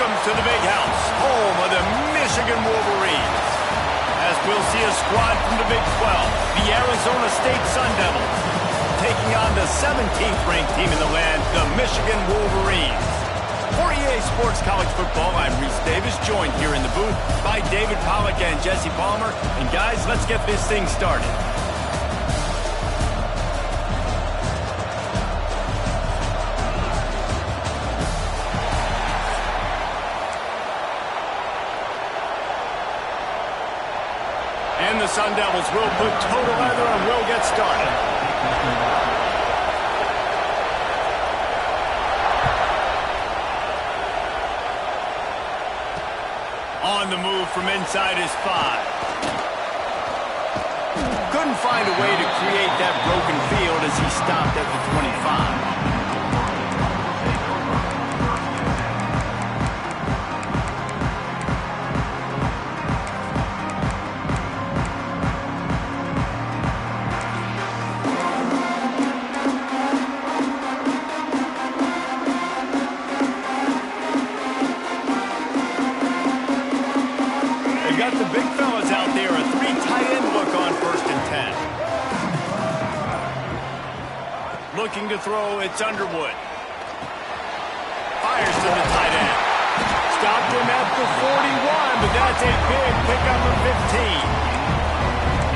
Welcome to the big house, home of the Michigan Wolverines. As we'll see a squad from the Big 12, the Arizona State Sun Devils, taking on the 17th ranked team in the land, the Michigan Wolverines. For EA Sports College Football, I'm Reese Davis, joined here in the booth by David Pollack and Jesse Palmer. And guys, let's get this thing started. And the Sun Devils will put total leather and will get started. On the move from inside his 5. Couldn't find a way to create that broken field as he stopped at the 25. Got the big fellas out there, a 3 tight end look on 1st and 10. Looking to throw, it's Underwood. Fires to the tight end. Stopped him at the 41, but that's a big pickup of 15.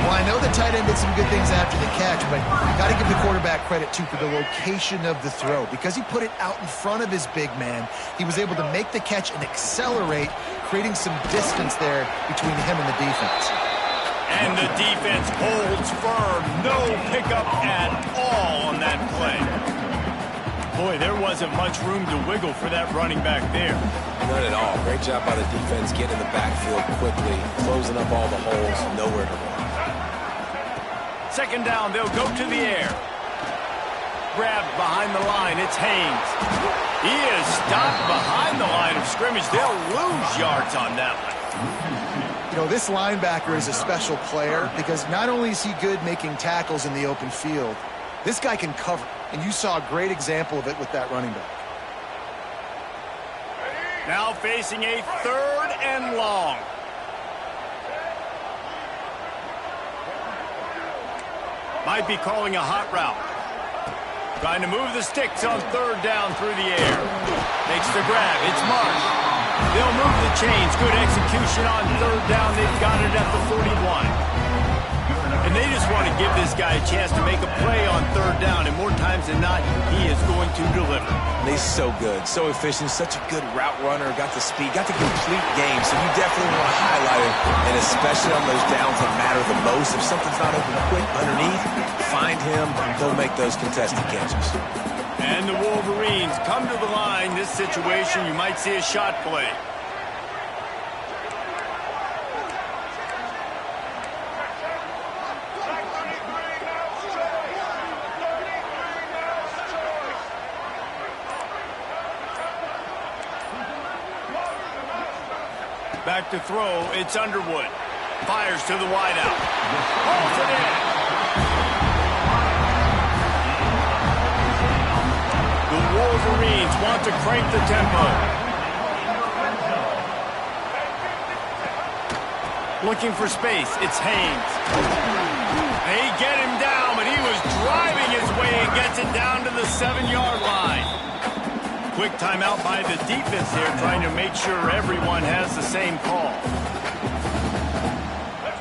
Well, I know the tight end did some good things after the catch, but you got to give the quarterback credit, too, for the location of the throw. Because he put it out in front of his big man, he was able to make the catch and accelerate, creating some distance there between him and the defense. And the defense holds firm. No pickup at all on that play. Boy, there wasn't much room to wiggle for that running back there. None at all. Great job by the defense getting in the backfield quickly, closing up all the holes, nowhere to run. 2nd down, they'll go to the air. Grabbed behind the line, it's Haynes. He is stopped behind the line of scrimmage. They'll lose yards on that one. You know, this linebacker is a special player because not only is he good making tackles in the open field, this guy can cover. And you saw a great example of it with that running back. Now facing a 3rd and long. Might be calling a hot route. Trying to move the sticks on 3rd down through the air. Makes the grab. It's Marsh. They'll move the chains. Good execution on 3rd down. They've got it at the 41. And they just want to give this guy a chance to make a play on 3rd down. And more times than not, he is going to deliver. He's so good, so efficient, such a good route runner, got the speed, got the complete game, so you definitely want to highlight him, and especially on those downs that matter the most. If something's not open quick underneath, find him, he'll make those contested catches. And the Wolverines come to the line. This situation, you might see a shot play. Back to throw, it's Underwood. Fires to the wideout. Holds it in. The Wolverines want to crank the tempo. Looking for space, it's Haynes. They get him down, but he was driving his way and gets it down to the 7-yard line. Quick timeout by the defense here, trying to make sure everyone has the same call.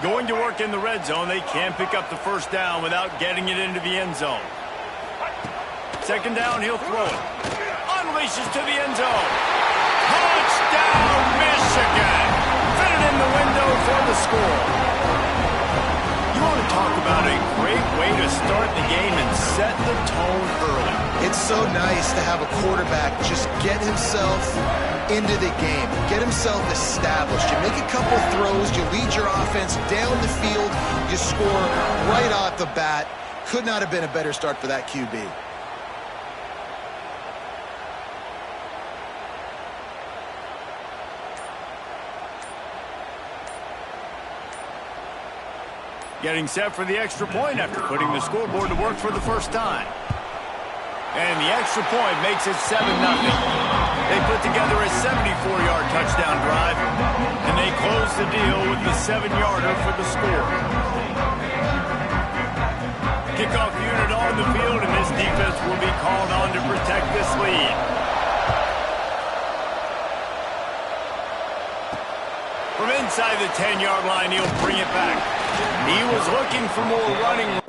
Going to work in the red zone. They can't pick up the 1st down without getting it into the end zone. 2nd down, he'll throw it. Unleashes to the end zone. Touchdown, Michigan! Fit it in the window for the score. You want to talk about a great way to start the game and set the tone early. It's so nice to have a quarterback just get himself into the game, get himself established. You make a couple throws, you lead your offense down the field, you score right off the bat. Could not have been a better start for that QB. Getting set for the extra point after putting the scoreboard to work for the first time. And the extra point makes it 7-0. They put together a 74-yard the deal with the 7-yarder for the score. Kickoff unit on the field, and this defense will be called on to protect this lead. From inside the 10-yard line, he'll bring it back. He was looking for more running.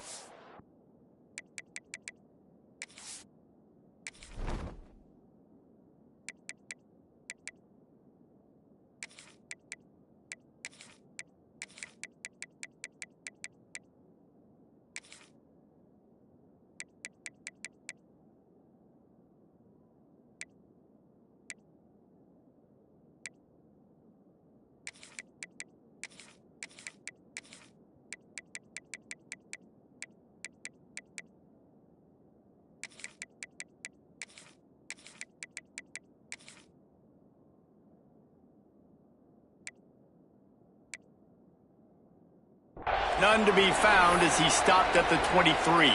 None to be found as he stopped at the 23.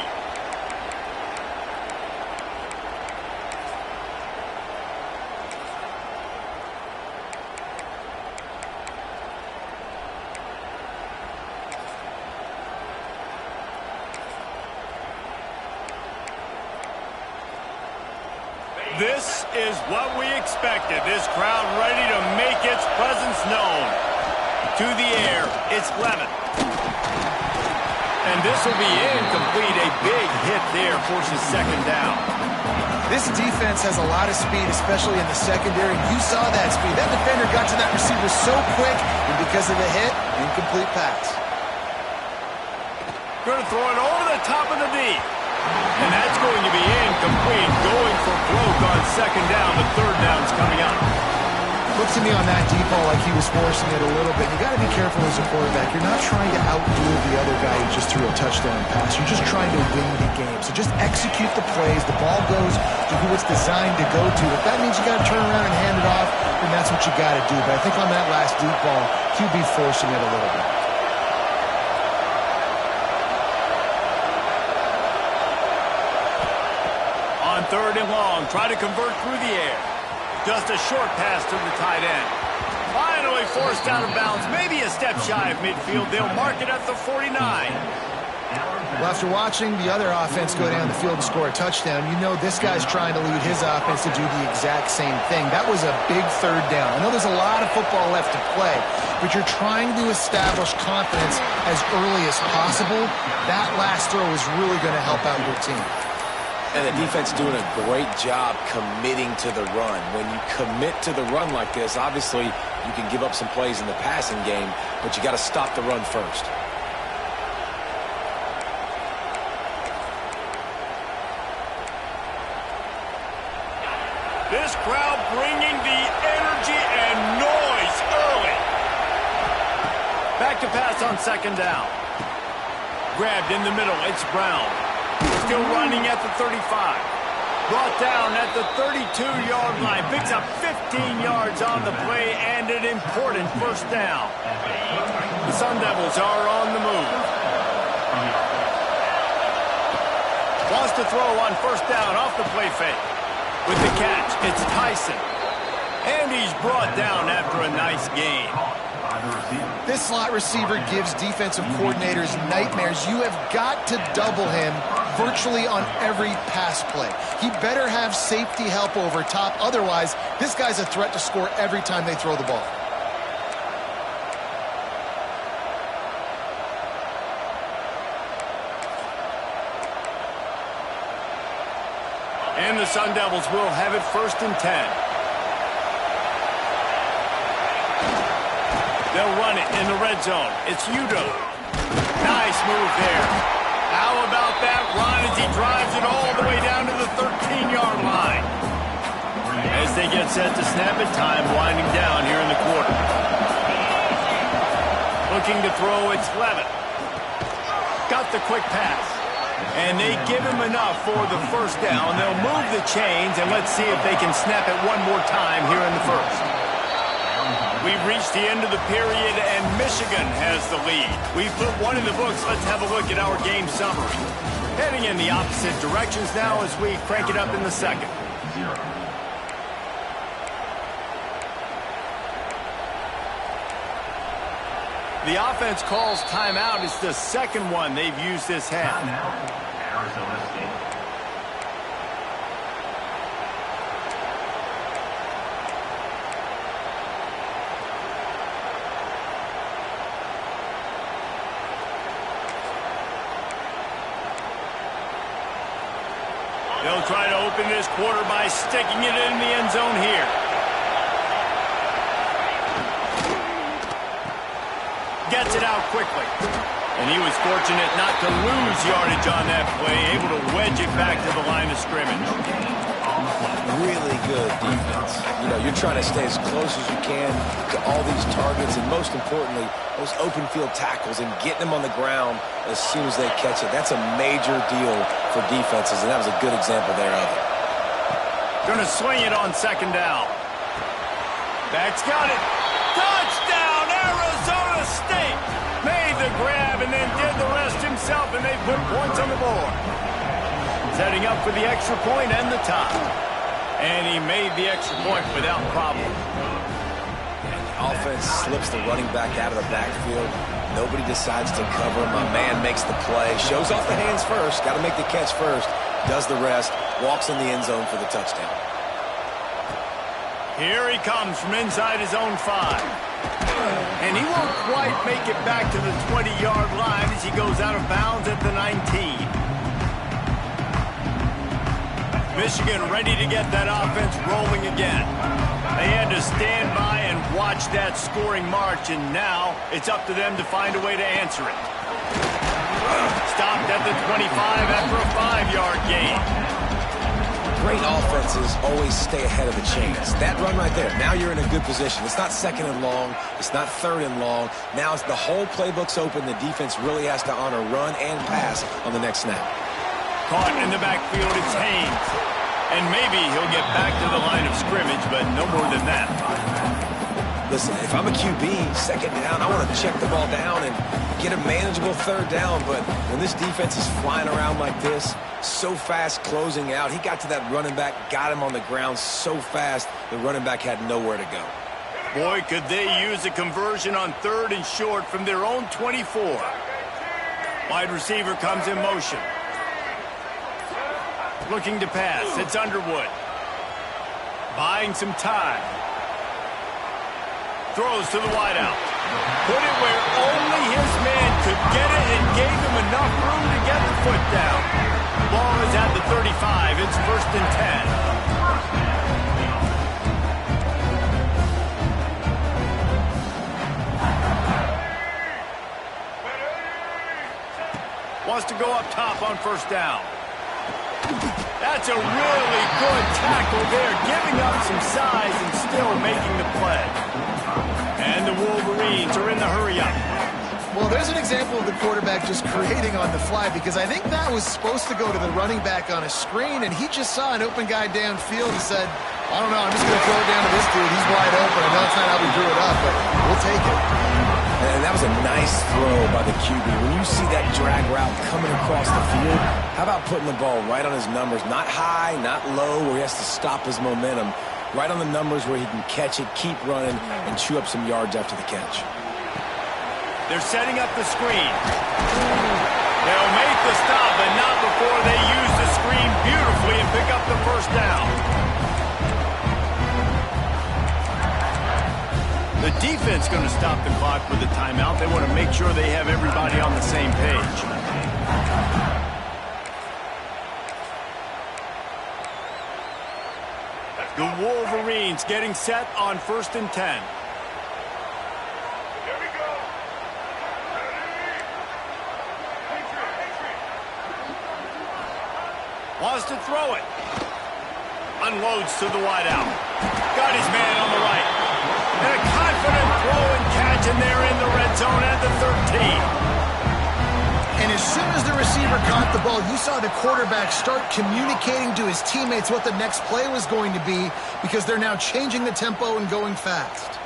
This is what we expected. This crowd ready to make its presence known. To the air, it's Levin. And this will be incomplete. A big hit there forces second down. This defense has a lot of speed, especially in the secondary. You saw that speed. That defender got to that receiver so quick, and because of the hit, incomplete pass. Going to throw it over the top of the D. And that's going to be incomplete. Going for broke on second down. The third down's coming up. Looks to me on that deep ball like he was forcing it a little bit. You got to be careful as a quarterback. You're not trying to outduel the other guy who just threw a touchdown pass. You're just trying to win the game. So just execute the plays. The ball goes to who it's designed to go to. If that means you got to turn around and hand it off, then that's what you got to do. But I think on that last deep ball, QB forcing it a little bit. On third and long, try to convert through the air. Just a short pass to the tight end. Finally forced out of bounds. Maybe a step shy of midfield. They'll mark it at the 49. Well, after watching the other offense go down the field and score a touchdown, you know this guy's trying to lead his offense to do the exact same thing. That was a big third down. I know there's a lot of football left to play, but you're trying to establish confidence as early as possible. That last throw is really going to help out your team. And the defense doing a great job committing to the run. When you commit to the run like this, obviously you can give up some plays in the passing game, but you got to stop the run first. This crowd bringing the energy and noise early. Back to pass on second down. Grabbed in the middle, it's Brown. Still running at the 35. Brought down at the 32-yard line. Picks up 15 yards on the play and an important first down. The Sun Devils are on the move. Wants to throw on first down off the play fake. With the catch, it's Tyson. And he's brought down after a nice gain. This slot receiver gives defensive coordinators nightmares. You have got to double him virtually on every pass play. He better have safety help over top. Otherwise, this guy's a threat to score every time they throw the ball. And the Sun Devils will have it 1st and 10. They'll run it in the red zone. It's Udo. Nice move there. How about that run as he drives it all the way down to the 13-yard line? As they get set to snap it, time winding down here in the quarter. Looking to throw, it's Levin. Got the quick pass. And they give him enough for the first down. They'll move the chains, and let's see if they can snap it one more time here in the first. We've reached the end of the period, and Michigan has the lead. We've put one in the books. Let's have a look at our game summary. Heading in the opposite directions now as we crank it up in the second. The offense calls timeout. It's the second one they've used this half. Arizona State. They'll try to open this quarter by sticking it in the end zone here. Gets it out quickly. And he was fortunate not to lose yardage on that play, able to wedge it back to the line of scrimmage. Really good defense. You know, you're trying to stay as close as you can to all these targets, and most importantly, those open field tackles and getting them on the ground as soon as they catch it. That's a major deal for defenses, and that was a good example there of it. Going to swing it on second down. Back's got it. Touchdown, Arizona State! Made the grab and then did the rest himself, and they put points on the board. Setting up for the extra point and the tie. And he made the extra point without problem. And the offense slips the running back out of the backfield. Nobody decides to cover. My man makes the play. Shows off the hands first. Got to make the catch first. Does the rest. Walks in the end zone for the touchdown. Here he comes from inside his own 5. And he won't quite make it back to the 20-yard line as he goes out of bounds at the 19. Michigan ready to get that offense rolling again. They had to stand by and watch that scoring march, and now it's up to them to find a way to answer it. Stopped at the 25 after a 5-yard gain. Great offenses always stay ahead of the chains. That run right there, now you're in a good position. It's not second and long. It's not third and long. Now it's the whole playbook's open. The defense really has to honor run and pass on the next snap. Caught in the backfield, it's Haynes. And maybe he'll get back to the line of scrimmage, but no more than that. Listen, if I'm a QB, second down, I want to check the ball down and get a manageable third down. But when this defense is flying around like this, so fast closing out, he got to that running back, got him on the ground so fast, the running back had nowhere to go. Boy, could they use a conversion on third and short from their own 24. Wide receiver comes in motion. Looking to pass. It's Underwood. Buying some time. Throws to the wideout. Put it where only his man could get it and gave him enough room to get the foot down. Ball is at the 35. It's 1st and 10. Wants to go up top on 1st down. That's a really good tackle there, giving up some size and still making the play. And the Wolverines are in the hurry-up. Well, there's an example of the quarterback just creating on the fly, because I think that was supposed to go to the running back on a screen, and he just saw an open guy downfield and said, I don't know, I'm just going to throw it down to this dude. He's wide open. I know it's not how we drew it up, but we'll take it. And that was a nice throw by the QB. When you see that drag route coming across the field, how about putting the ball right on his numbers? Not high, not low, where he has to stop his momentum. Right on the numbers where he can catch it, keep running, and chew up some yards after the catch. They're setting up the screen. They'll make the stop, but not before they use the screen beautifully and pick up the 1st down. The defense going to stop the clock with a timeout. They want to make sure they have everybody on the same page. The Wolverines getting set on 1st and 10. Wants to throw it. Unloads to the wideout. Got his man on the right. And a confident throw and catch, and they're in the red zone at the 13. And as soon as the receiver caught the ball, you saw the quarterback start communicating to his teammates what the next play was going to be, because they're now changing the tempo and going fast.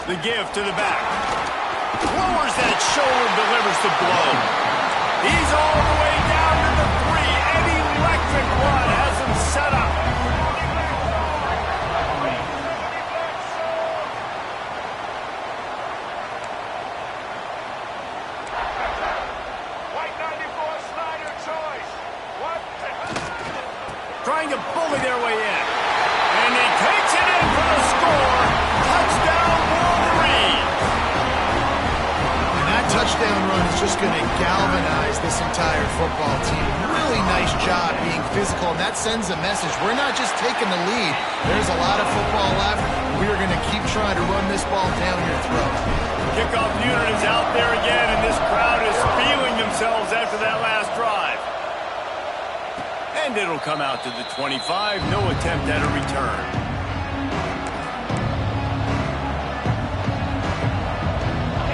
The give to the back. Lowers that shoulder, delivers the blow. He's all the way down to the 3. An electric run has him set up. Trying to bully their way in. And he takes it in for the score. Touchdown, Wolverine. And that touchdown run is just going to galvanize this entire football team. Really nice job being physical, and that sends a message. We're not just taking the lead. There's a lot of football left. We are going to keep trying to run this ball down your throat. Kickoff unit is out there again, and this crowd is feeling themselves after that last drive. And it'll come out to the 25. No attempt at a return.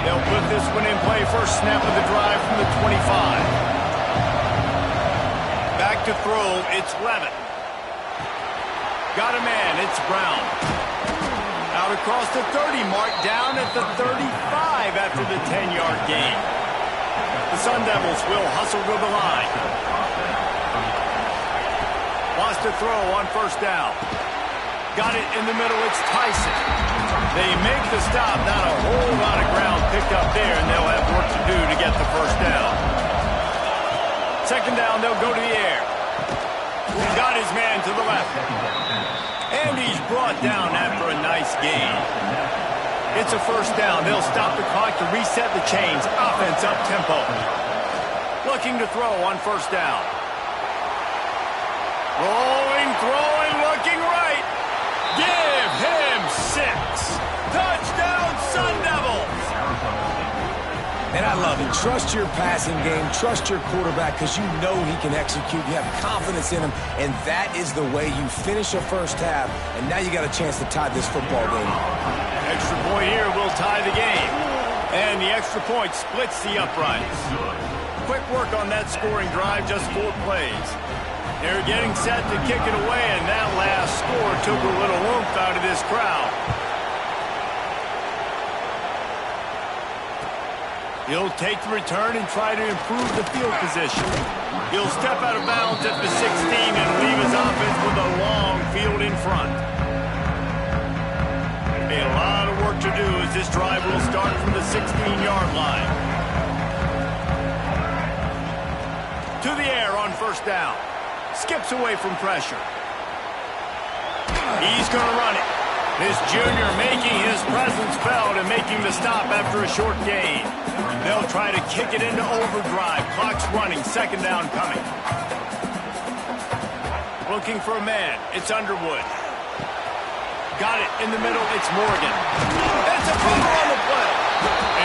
They'll put this one in play. First snap of the drive from the 25. Back to throw. It's Levitt. Got a man. It's Brown. Out across the 30 mark. Down at the 35 after the 10-yard gain. The Sun Devils will hustle to the line. Wants to throw on first down. Got it in the middle. It's Tyson. They make the stop. Not a whole lot of ground picked up there, and they'll have work to do to get the first down. Second down, they'll go to the air. Got his man to the left. And he's brought down after a nice gain. It's a first down. They'll stop the clock to reset the chains. Offense up tempo. Looking to throw on first down. Rolling, throwing, looking right. Give him 6. Touchdown, Sun Devils. And I love it. Trust your passing game. Trust your quarterback because you know he can execute. You have confidence in him, and that is the way you finish a first half. And now you got a chance to tie this football game. Extra point here will tie the game. And the extra point splits the uprights. Quick work on that scoring drive, just 4 plays. They're getting set to kick it away, and that last score took a little oomph out of this crowd. He'll take the return and try to improve the field position. He'll step out of bounds at the 16 and leave his offense with a long field in front. A lot of work to do as this drive will start from the 16-yard line. To the air on first down. Skips away from pressure. He's going to run it. This junior making his presence felt and making the stop after a short gain. They'll try to kick it into overdrive. Clock's running. Second down coming. Looking for a man. It's Underwood. Got it in the middle. It's Morgan. It's a fumble on the play.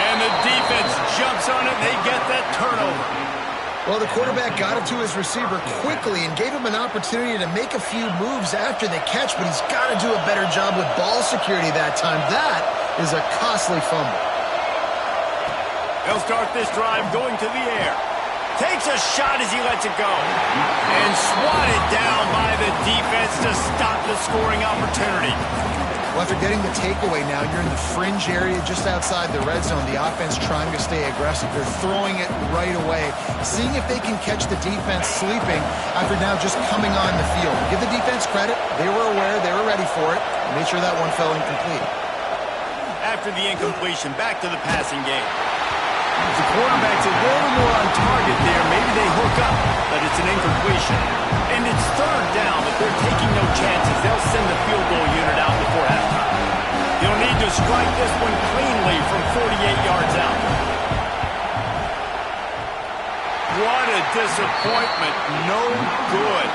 And the defense jumps on it. They get that turnover. Well, the quarterback got it to his receiver quickly and gave him an opportunity to make a few moves after the catch, but he's got to do a better job with ball security that time. That is a costly fumble. They'll start this drive going to the air. Takes a shot as he lets it go. And swatted down by the defense to stop the scoring opportunity. Well, after getting the takeaway now, you're in the fringe area just outside the red zone. The offense trying to stay aggressive. They're throwing it right away, seeing if they can catch the defense sleeping after now just coming on the field. Give the defense credit. They were aware. They were ready for it. Made sure that one fell incomplete. After the incompletion, back to the passing game. If the quarterback's a little more on target there, maybe they hook up, but it's an incompletion. And it's third down, but they're taking no chances. They'll send the field goal unit out before halftime. He'll need to strike this one cleanly from 48 yards out. What a disappointment. No good.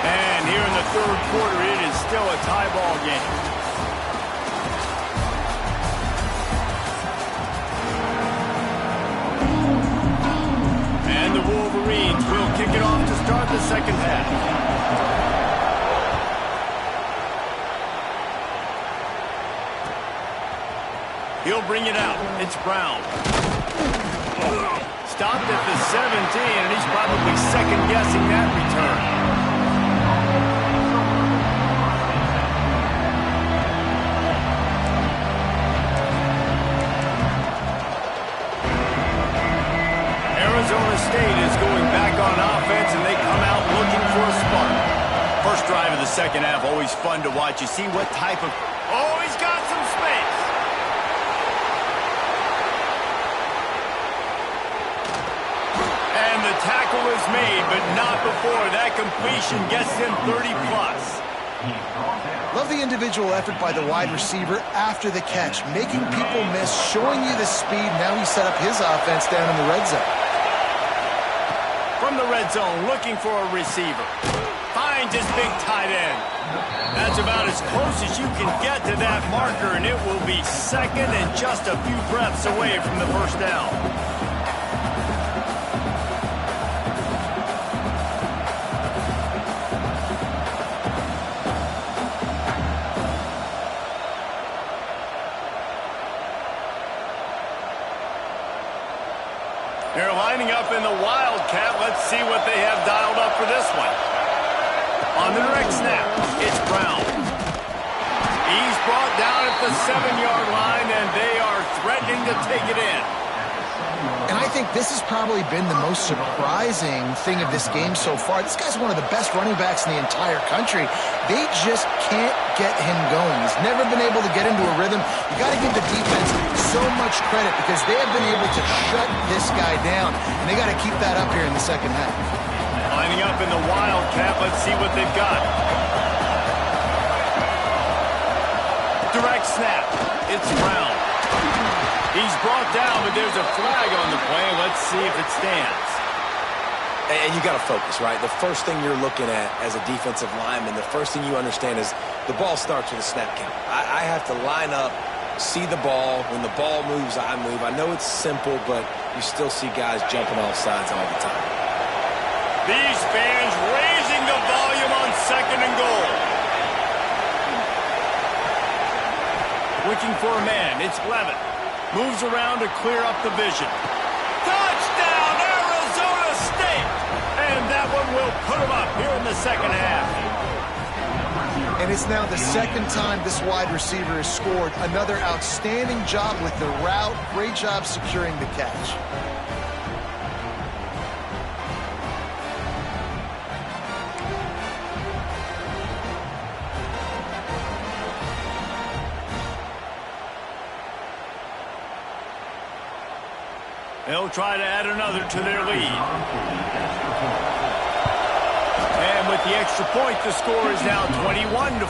And here in the third quarter, it is still a tie ball game. And the Wolverines will kick it off to start the second half. He'll bring it out. It's Brown. Stopped at the 17, and he's probably second-guessing that return. Arizona State is going back on offense, and they come out looking for a spark. First drive of the second half, always fun to watch. You see what type of... Oh, he's got some space. And the tackle is made, but not before that completion gets him 30-plus. Love the individual effort by the wide receiver after the catch, making people miss, showing you the speed. Now he set up his offense down in the red zone. From the red zone, looking for a receiver. Finds his big tight end. That's about as close as you can get to that marker, and it will be second and just a few breaths away from the first down. They're lining up in the Wildcat. Let's see what they have dialed up for this one. On the direct snap, it's Brown. He's brought down at the 7-yard line, and they are threatening to take it in. And I think this has probably been the most surprising thing of this game so far. This guy's one of the best running backs in the entire country. They just can't get him going. He's never been able to get into a rhythm. You got to give the defense so much credit because they have been able to shut this guy down, and they got to keep that up here in the second half. Lining up in the Wildcat, let's see what they've got. Direct snap, it's Brown. He's brought down, but there's a flag on the play. Let's see if it stands. And you got to focus, right? The first thing you're looking at as a defensive lineman, the first thing you understand is the ball starts with a snap count. I have to line up, see the ball. When the ball moves, I move. I know it's simple, but you still see guys jumping off sides all the time. These fans raising the volume on second and goal. Looking for a man, it's Levitt. Moves around to clear up the vision. Touchdown, Arizona State! And that one will put them up here in the second half. And it's now the second time this wide receiver has scored. Another outstanding job with the route. Great job securing the catch. They'll try to add another to their lead. And with the extra point, the score is now 21-14.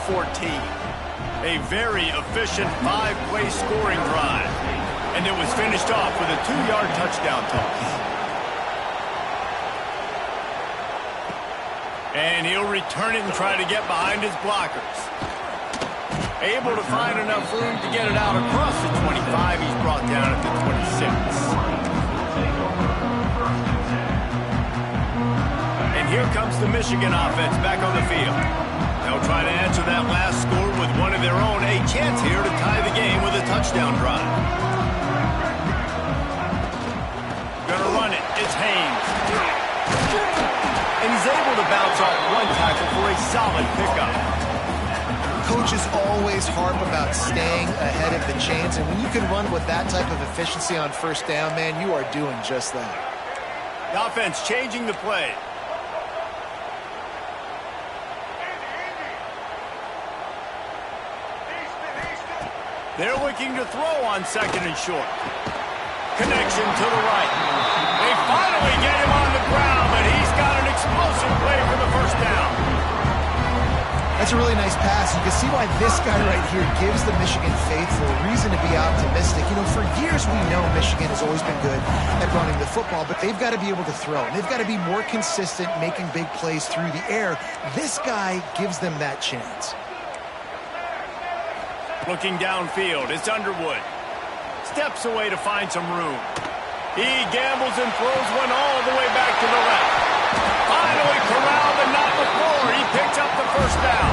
A very efficient 5-play scoring drive. And it was finished off with a 2-yard touchdown toss. And he'll return it and try to get behind his blockers. Able to find enough room to get it out across the 25. He's brought down at the 26. And here comes the Michigan offense back on the field. They'll try to answer that last score with one of their own. A chance here to tie the game with a touchdown drive. Gonna run it. It's Haynes. And he's able to bounce off one tackle for a solid pickup. Coaches always harp about staying ahead of the chains, and when you can run with that type of efficiency on first down, man, you are doing just that. The offense changing the play. They're looking to throw on second and short. Connection to the right. They finally get him on the ground, but he's got an explosive play for the first down. That's a really nice pass. You can see why this guy right here gives the Michigan faithful reason to be optimistic. You know, for years we know Michigan has always been good at running the football, but they've got to be able to throw. And they've got to be more consistent making big plays through the air. This guy gives them that chance. Looking downfield, it's Underwood. Steps away to find some room. He gambles and throws one all the way back to the left. Finally corralled, but not before. He picks up the first down.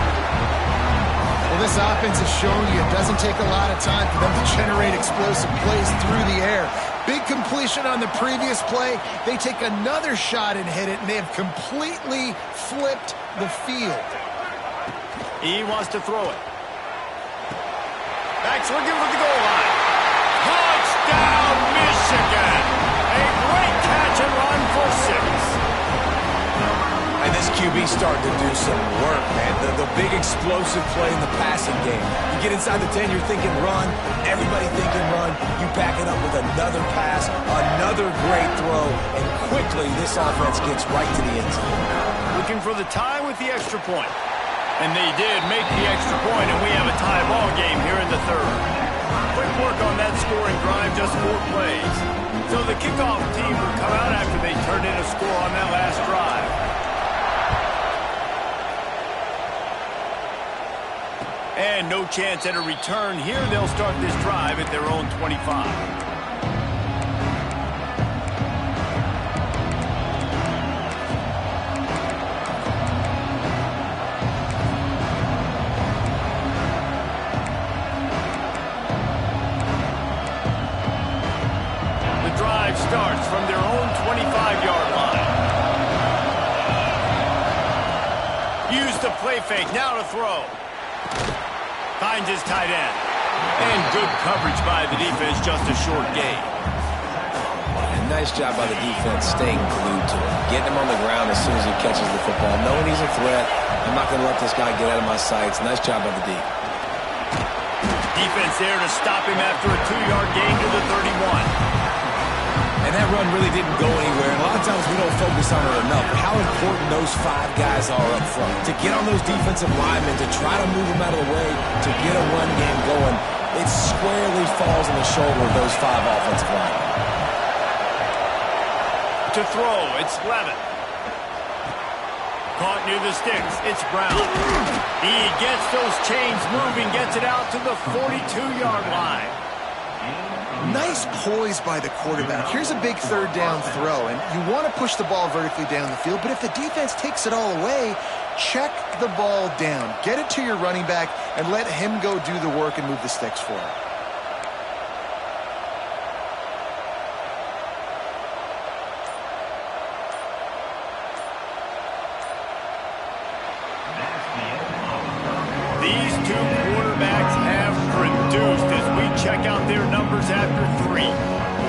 Well, this offense has shown you it doesn't take a lot of time for them to generate explosive plays through the air. Big completion on the previous play. They take another shot and hit it, and they have completely flipped the field. He wants to throw it. Back's looking for the goal line. Touchdown, Michigan! A great catch and run to do some work, man. The big explosive play in the passing game. You get inside the 10, you're thinking run. Everybody thinking run. You back it up with another pass, another great throw, and quickly this offense gets right to the end zone. Looking for the tie with the extra point. And they did make the extra point, and we have a tie ball game here in the third. Quick work on that scoring drive, just 4 plays. So the kickoff team will come out after they turned in a score on that last drive. And no chance at a return here. They'll start this drive at their own 25. Starts from their own 25-yard line. Use the play fake, now to throw. Finds his tight end. And good coverage by the defense, just a short gain. And nice job by the defense staying glued to him. Getting him on the ground as soon as he catches the football. Knowing he's a threat, I'm not going to let this guy get out of my sights. Nice job by the D. Defense there to stop him after a 2-yard gain to the 31. And that run really didn't go anywhere. And a lot of times we don't focus on it enough. But how important those 5 guys are up front. To get on those defensive linemen, to try to move them out of the way, to get a run game going, it squarely falls on the shoulder of those 5 offensive linemen. To throw, it's Levin. Caught near the sticks, it's Brown. He gets those chains moving, gets it out to the 42-yard line. Nice poise by the quarterback. Here's a big 3rd down throw, and you want to push the ball vertically down the field, but if the defense takes it all away, check the ball down. Get it to your running back and let him go do the work and move the sticks for it. These 2 quarterbacks have produced as we check out their numbers after 3.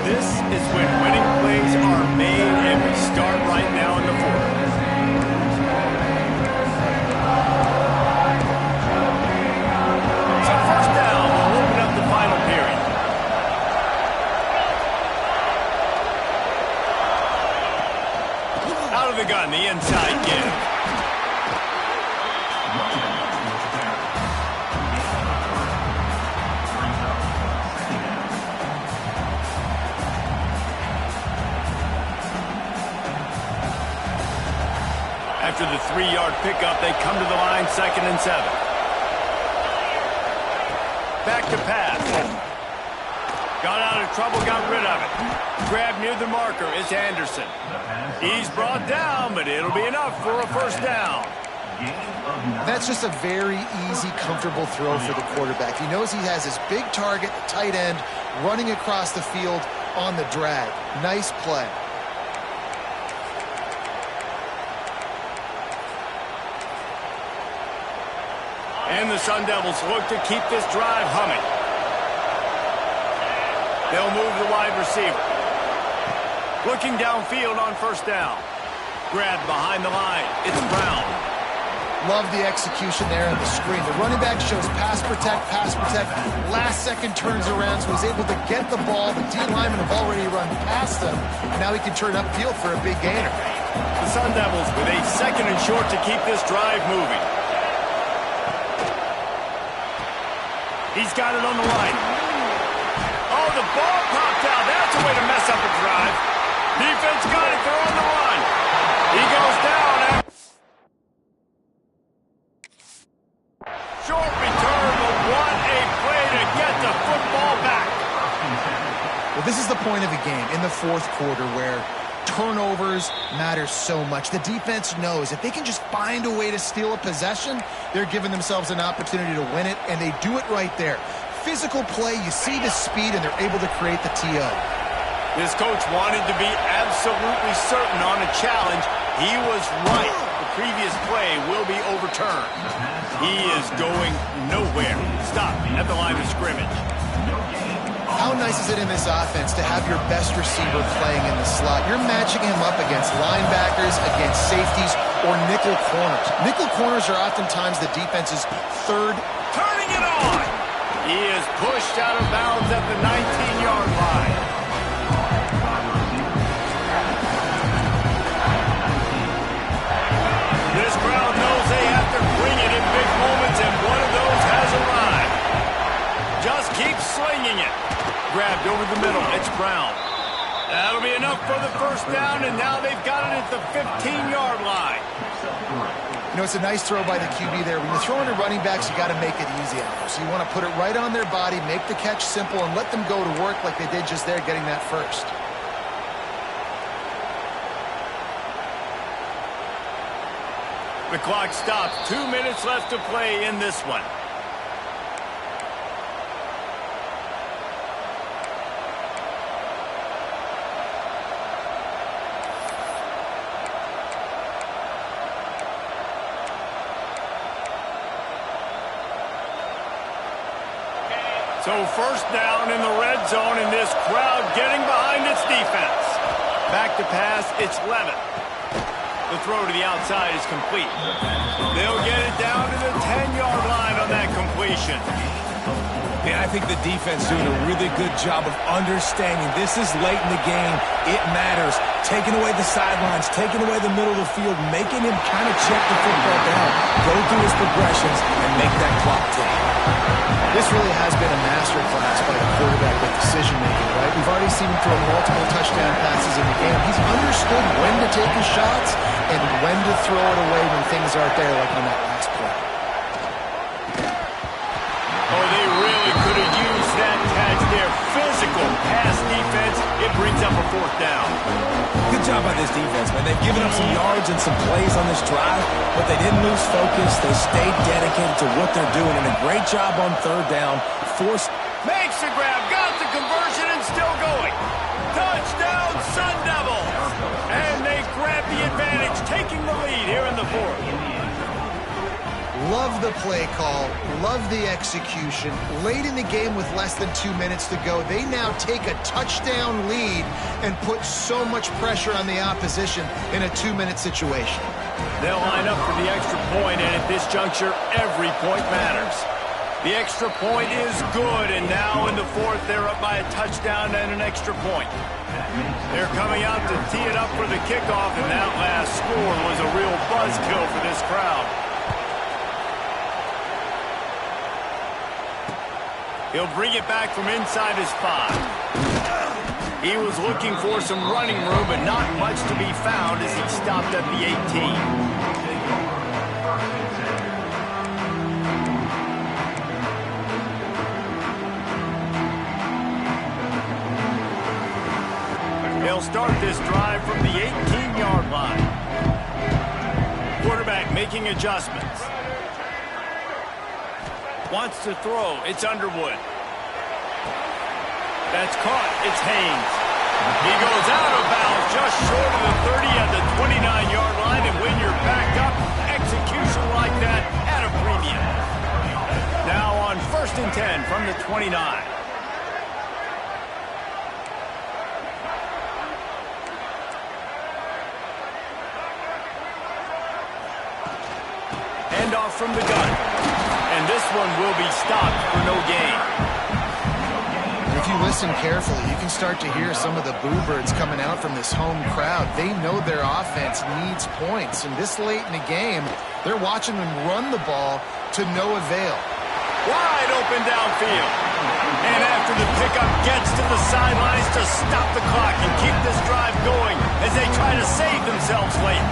This is when winning plays are made, and we start right now in the 4th. So first down, we'll open up the final period. Out of the gun, the inside give. After the 3-yard pickup, they come to the line, 2nd and 7. Back to pass. Got out of trouble, got rid of it. Grab near the marker, it's Anderson. He's brought down, but it'll be enough for a first down. That's just a very easy, comfortable throw for the quarterback. He knows he has his big target, the tight end, running across the field on the drag. Nice play. And the Sun Devils look to keep this drive humming. They'll move the wide receiver. Looking downfield on first down. Grabbed behind the line. It's Brown. Love the execution there on the screen. The running back shows pass protect, pass protect. Last second turns around, so he's able to get the ball. The D linemen have already run past him. And now he can turn upfield for a big gainer. The Sun Devils with a 2nd and short to keep this drive moving. He's got it on the line. Oh, the ball popped out. That's a way to mess up a drive. Defense got it. They're on the run. He goes down. Short return, but what a play to get the football back. Well, this is the point of the game in the 4th quarter where turnovers matter so much. The defense knows if they can just find a way to steal a possession, they're giving themselves an opportunity to win it, and they do it right there. Physical play, you see the speed, and they're able to create the TO. This coach wanted to be absolutely certain on a challenge. He was right. The previous play will be overturned. He is going nowhere. Stop at the line of scrimmage. How How nice is it in this offense to have your best receiver playing in the slot? You're matching him up against linebackers, against safeties, or nickel corners. Nickel corners are oftentimes the defense's third. Turning it on. He is pushed out of bounds at the 19-yard line. This crowd knows they have to bring it in big moments, and one of those has arrived. Just keep slinging it. Grabbed over the middle. It's Brown. That'll be enough for the first down, and now they've got it at the 15-yard line. You know, it's a nice throw by the QB there. When you're throwing to running backs, you got to make it easy on them. So you want to put it right on their body, make the catch simple, and let them go to work like they did just there, getting that first. The clock stops. 2 minutes left to play in this one. So first down in the red zone, and this crowd getting behind its defense. Back to pass, it's Levitt. The throw to the outside is complete. They'll get it down to the 10-yard line on that completion. Yeah, I think the defense doing a really good job of understanding this is late in the game. It matters. Taking away the sidelines, taking away the middle of the field, making him kind of check the football down, go through his progressions, and make that clock tick. This really has been a masterclass by the quarterback with decision-making, right? We've already seen him throw multiple touchdown passes in the game. He's understood when to take his shots and when to throw it away when things aren't there, like on that last play. Oh, they really could have used that catch there. Physical pass defense. It brings up a fourth down. Good job by this defense, man. They've given up some yards and some plays on this drive, but they didn't lose focus. They stayed dedicated to what they're doing, and a great job on third down. Makes the grab, got the conversion, and still going. Touchdown, Sun Devils! And they grab the advantage, taking the lead here in the fourth. Love the play call, love the execution. Late in the game with less than 2 minutes to go, they now take a touchdown lead and put so much pressure on the opposition in a 2-minute situation. They'll line up for the extra point, and at this juncture, every point matters. The extra point is good, and now in the fourth, they're up by a touchdown and an extra point. They're coming out to tee it up for the kickoff, and that last score was a real buzzkill for this crowd. He'll bring it back from inside his 5. He was looking for some running room, but not much to be found as he stopped at the 18. They'll start this drive from the 18-yard line. Quarterback making adjustments. Wants to throw. It's Underwood. That's caught. It's Haynes. He goes out of bounds just short of the 30 at the 29-yard line, and when you're backed up, execution like that at a premium. Now on 1st and 10 from the 29. Handoff from the gun. And this one will be stopped for no gain. If you listen carefully, you can start to hear some of the boo birds coming out from this home crowd. They know their offense needs points, and this late in the game, they're watching them run the ball to no avail. Wide open downfield. And after the pickup gets to the sidelines to stop the clock and keep this drive going as they try to save themselves late.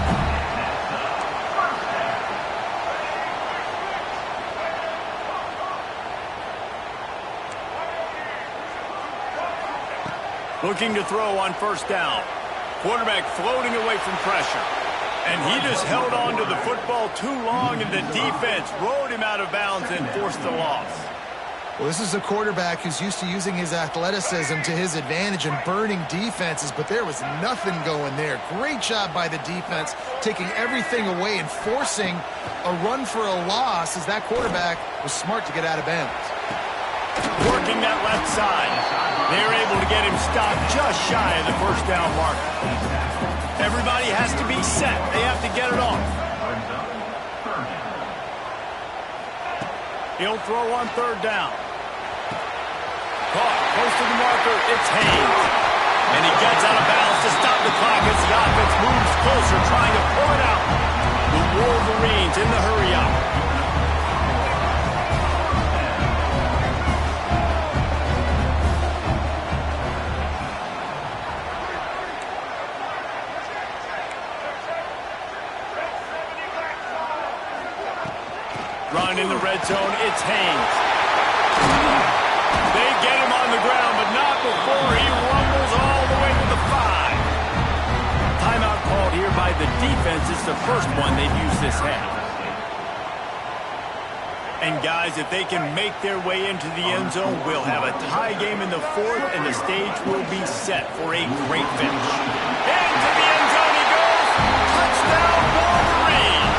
Looking to throw on 1st down. Quarterback floating away from pressure. And he just held on to the football too long, and the defense rode him out of bounds and forced the loss. Well, this is a quarterback who's used to using his athleticism to his advantage and burning defenses, but there was nothing going there. Great job by the defense, taking everything away and forcing a run for a loss as that quarterback was smart to get out of bounds. Working that left side. They're able to get him stopped just shy of the first down mark. Everybody has to be set. They have to get it off. He'll throw on third down. Caught close to the marker. It's Haynes. And he gets out of bounds to stop the clock as the offense moves closer, trying to pull it out. The Wolverines in the hurry-up. Run in the red zone, it's Haynes. They get him on the ground, but not before he rumbles all the way to the 5. Timeout called here by the defense. It's the first one they've used this half. And guys, if they can make their way into the end zone, we'll have a tie game in the 4th, and the stage will be set for a great finish. Into the end zone he goes. Touchdown, Wolverines.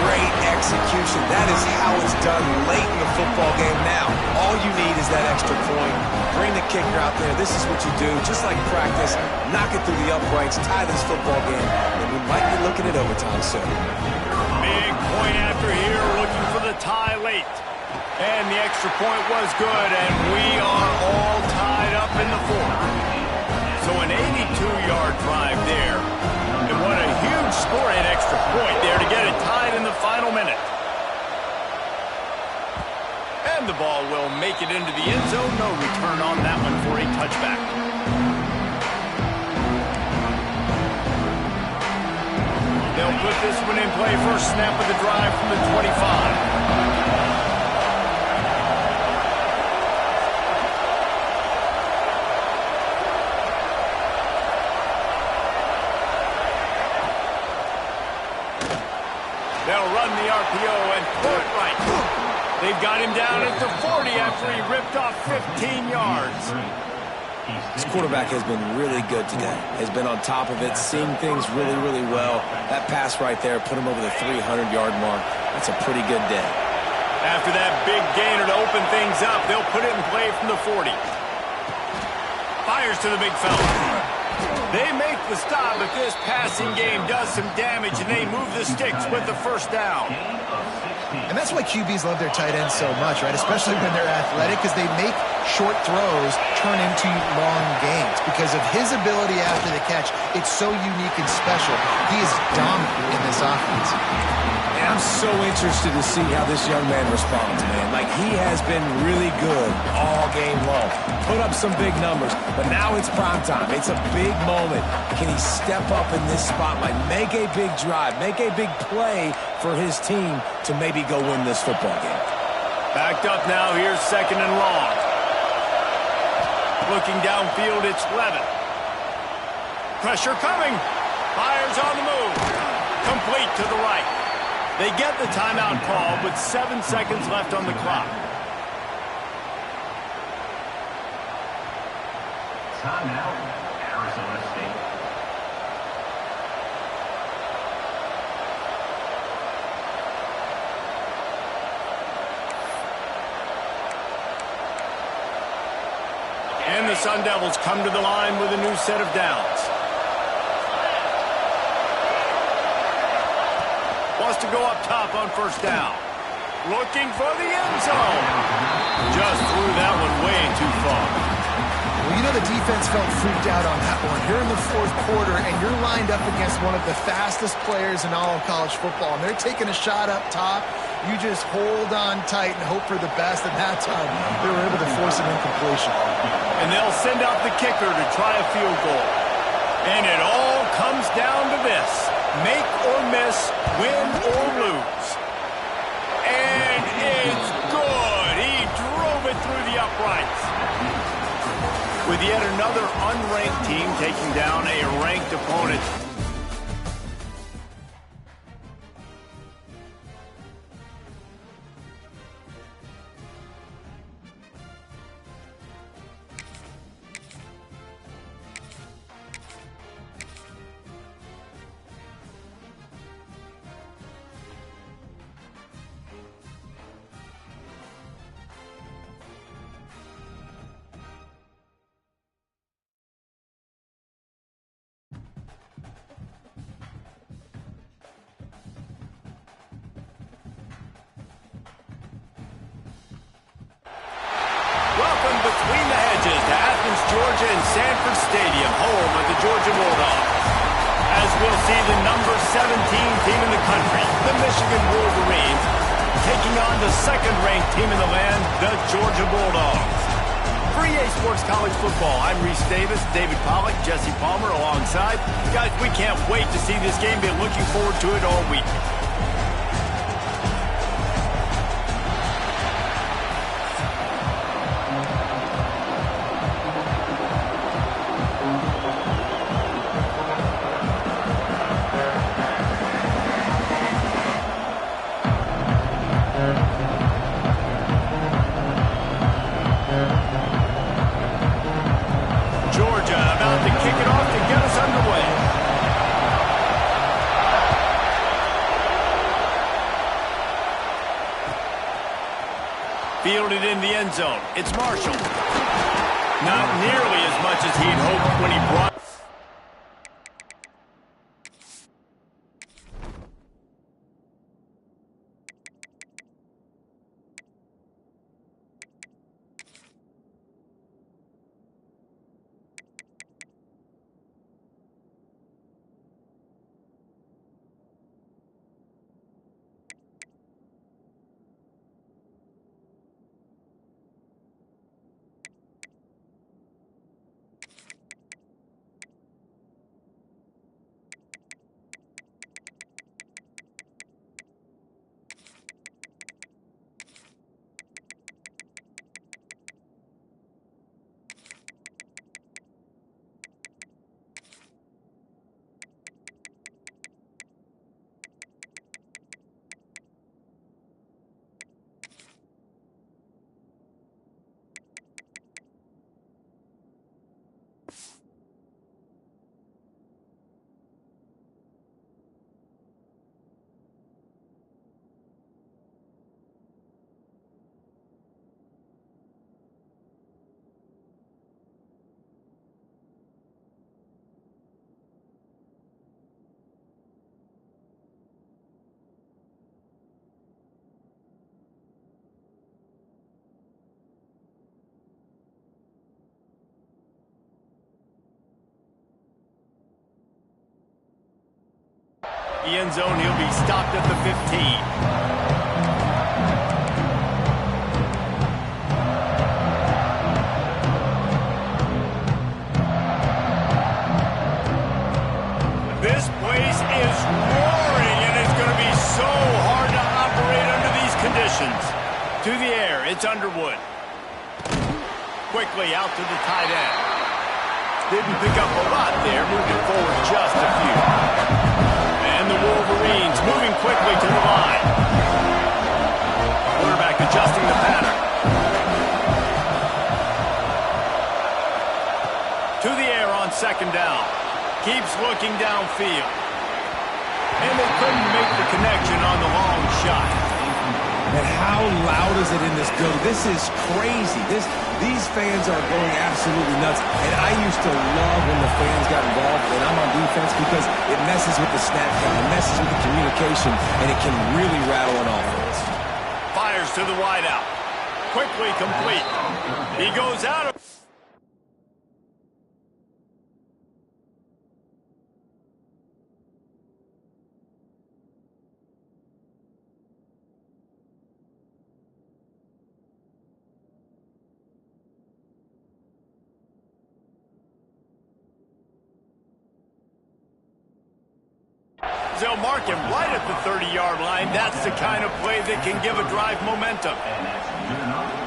Great execution. That is how it's done late in the football game now. All you need is that extra point. Bring the kicker out there. This is what you do. Just like practice, knock it through the uprights, tie this football game, and we might be looking at overtime soon. Big point after here, looking for the tie late. And the extra point was good, and we are all tied up in the 4th. So an 82-yard drive there. And what a huge score at extra point there to get it tied in the final minute. And the ball will make it into the end zone. No return on that one for a touchback. They'll put this one in play. First snap of the drive from the 25. They'll run the RPO and pull it right. They've got him down at the 40 after he ripped off 15 yards. This quarterback has been really good today. Has been on top of it, seeing things really, really well. That pass right there put him over the 300-yard mark. That's a pretty good day. After that big gainer to open things up, they'll put it in play from the 40. Fires to the big fella. They make the stop, but this passing game does some damage, and they move the sticks with the first down. And that's why QBs love their tight ends so much, right? Especially when they're athletic, because they make short throws turn into long gains. Because of his ability after the catch, it's so unique and special. He is dominant in this offense. And I'm so interested to see how this young man responds, man. Like, he has been really good all game long. Put up some big numbers, but now it's prime time. It's a big moment. Can he step up in this spotlight, make a big drive, make a big play for his team to maybe go win this football game? Backed up now. Here's second and long. Looking downfield, it's Levin. Pressure coming. Fires on the move. Complete to the right. They get the timeout call with 7 seconds left on the clock. Timeout, Arizona State. And the Sun Devils come to the line with a new set of downs. Wants to go up top on first down. Looking for the end zone. Just threw that one way too far. Well, you know the defense felt freaked out on that one. You're in the 4th quarter, and you're lined up against one of the fastest players in all of college football, and they're taking a shot up top. You just hold on tight and hope for the best, and that time they were able to force an incompletion. And they'll send out the kicker to try a field goal. And it all comes down to this. Make or miss, win or lose. And it's good. He drove it through the uprights. With yet another unranked team taking down a ranked opponent. Georgia in Sanford Stadium, home of the Georgia Bulldogs. As we'll see the number 17 team in the country, the Michigan Wolverines, taking on the second-ranked team in the land, the Georgia Bulldogs. For EA Sports College Football, I'm Reese Davis, David Pollack, Jesse Palmer alongside. Guys, we can't wait to see this game. Been looking forward to it all week. Fielded in the end zone. It's Marshall. Not nearly as much as he'd hoped when he brought... The end zone, he'll be stopped at the 15. This place is roaring, and it's going to be so hard to operate under these conditions. To the air, it's Underwood. Quickly out to the tight end. Didn't pick up a lot there, moving forward just a few. And the Wolverines moving quickly to the line. Quarterback adjusting the pattern. To the air on second down. Keeps looking downfield. And they couldn't make the connection on the long shot. And how loud is it in this building? This is crazy. These fans are going absolutely nuts. And I used to love when the fans got involved when I'm on defense because it messes with the snap count, it messes with the communication, and it can really rattle an offense. Fires to the wideout. Quickly complete. He goes out of... They'll mark him right at the 30-yard line. That's the kind of play that can give a drive momentum.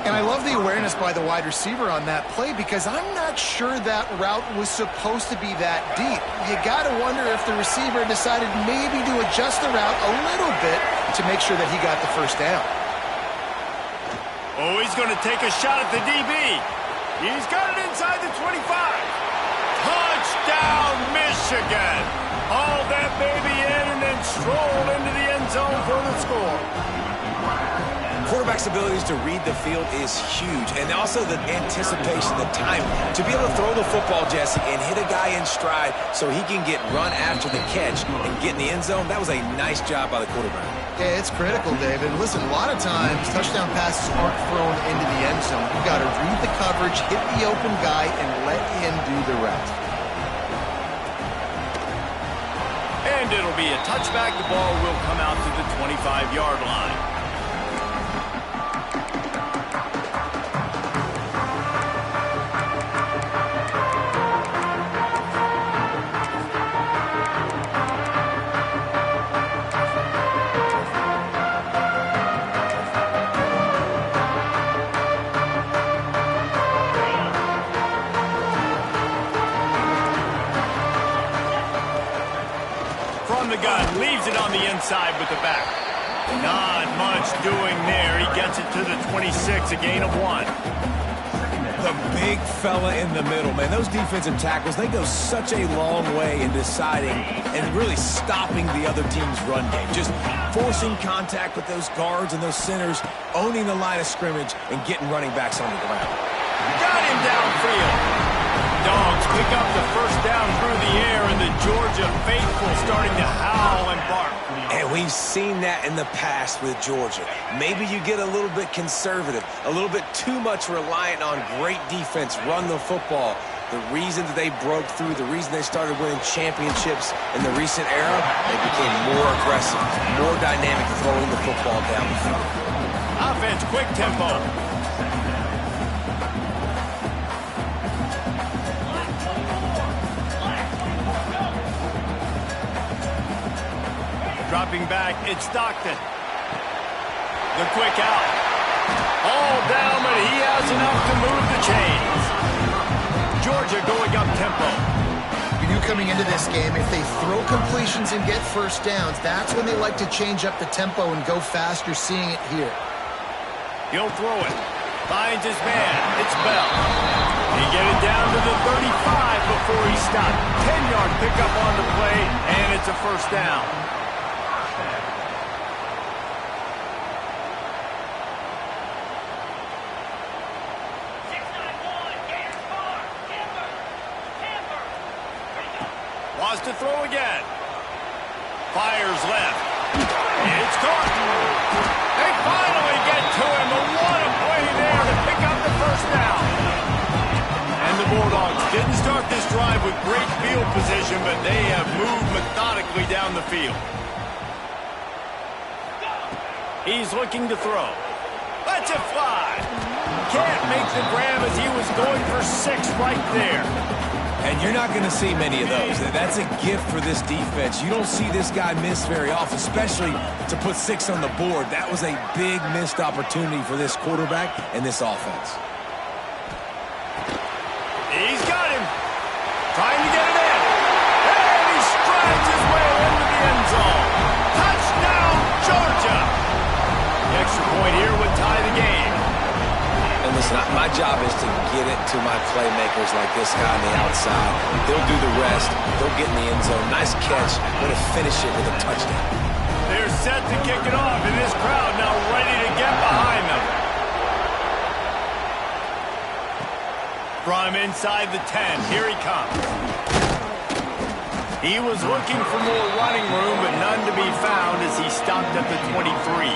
And I love the awareness by the wide receiver on that play because I'm not sure that route was supposed to be that deep. You got to wonder if the receiver decided maybe to adjust the route a little bit to make sure that he got the first down. Oh, he's going to take a shot at the DB. He's got it inside the 25. Touchdown, Michigan. Hauled that baby in and then strolled into the end zone for the score. For quarterback's abilities to read the field is huge, and also the anticipation, the time to be able to throw the football, Jesse, and hit a guy in stride so he can get run after the catch and get in the end zone. That was a nice job by the quarterback. Yeah, it's critical, David. And listen, a lot of times touchdown passes aren't thrown into the end zone. You got to read the coverage, hit the open guy, and let him do the rest. And it'll be a touchback. The ball will come out to the 25-yard line. The gun leaves it on the inside with the back. Not much doing there. He gets it to the 26, a gain of 1. The big fella in the middle, man. Those defensive tackles, they go such a long way in deciding and really stopping the other team's run game. Just forcing contact with those guards and those centers, owning the line of scrimmage, and getting running backs on the ground. Got him downfield. Dogs pick up the first down through the air, and the Georgia faithful starting to howl and bark. And we've seen that in the past with Georgia. Maybe you get a little bit conservative, a little bit too much reliant on great defense, run the football. The reason that they broke through, the reason they started winning championships in the recent era, they became more aggressive, more dynamic throwing the football down the field. Offense, quick tempo. Dropping back, it's Stockton. The quick out. All down, but he has enough to move the chains. Georgia going up tempo. You knew coming into this game, if they throw completions and get first downs, that's when they like to change up the tempo and go fast. You're seeing it here. He'll throw it. Finds his man. It's Bell. He get it down to the 35 before he stopped. 10-yard pickup on the play, and it's a first down. Wants to throw again. Fires left. It's caught. They finally get to him. But what a play there to pick up the first down. And the Bulldogs didn't start this drive with great field position, but they have moved methodically down the field. He's looking to throw. Lets it fly. Can't make the grab as he was going for 6 right there. And you're not going to see many of those. That's a gift for this defense. You don't see this guy miss very often, especially to put 6 on the board. That was a big missed opportunity for this quarterback and this offense. He's got him. Trying to get it in. And he strides his way into the end zone. Touchdown, Georgia. The extra point here would tie the game. And listen, my job is to get it to my playmakers like this guy on the outside. They'll do the rest. They'll get in the end zone. Nice catch. Going to finish it with a touchdown. They're set to kick it off, and this crowd now ready to get behind them. From inside the 10, here he comes. He was looking for more running room, but none to be found as he stopped at the 23.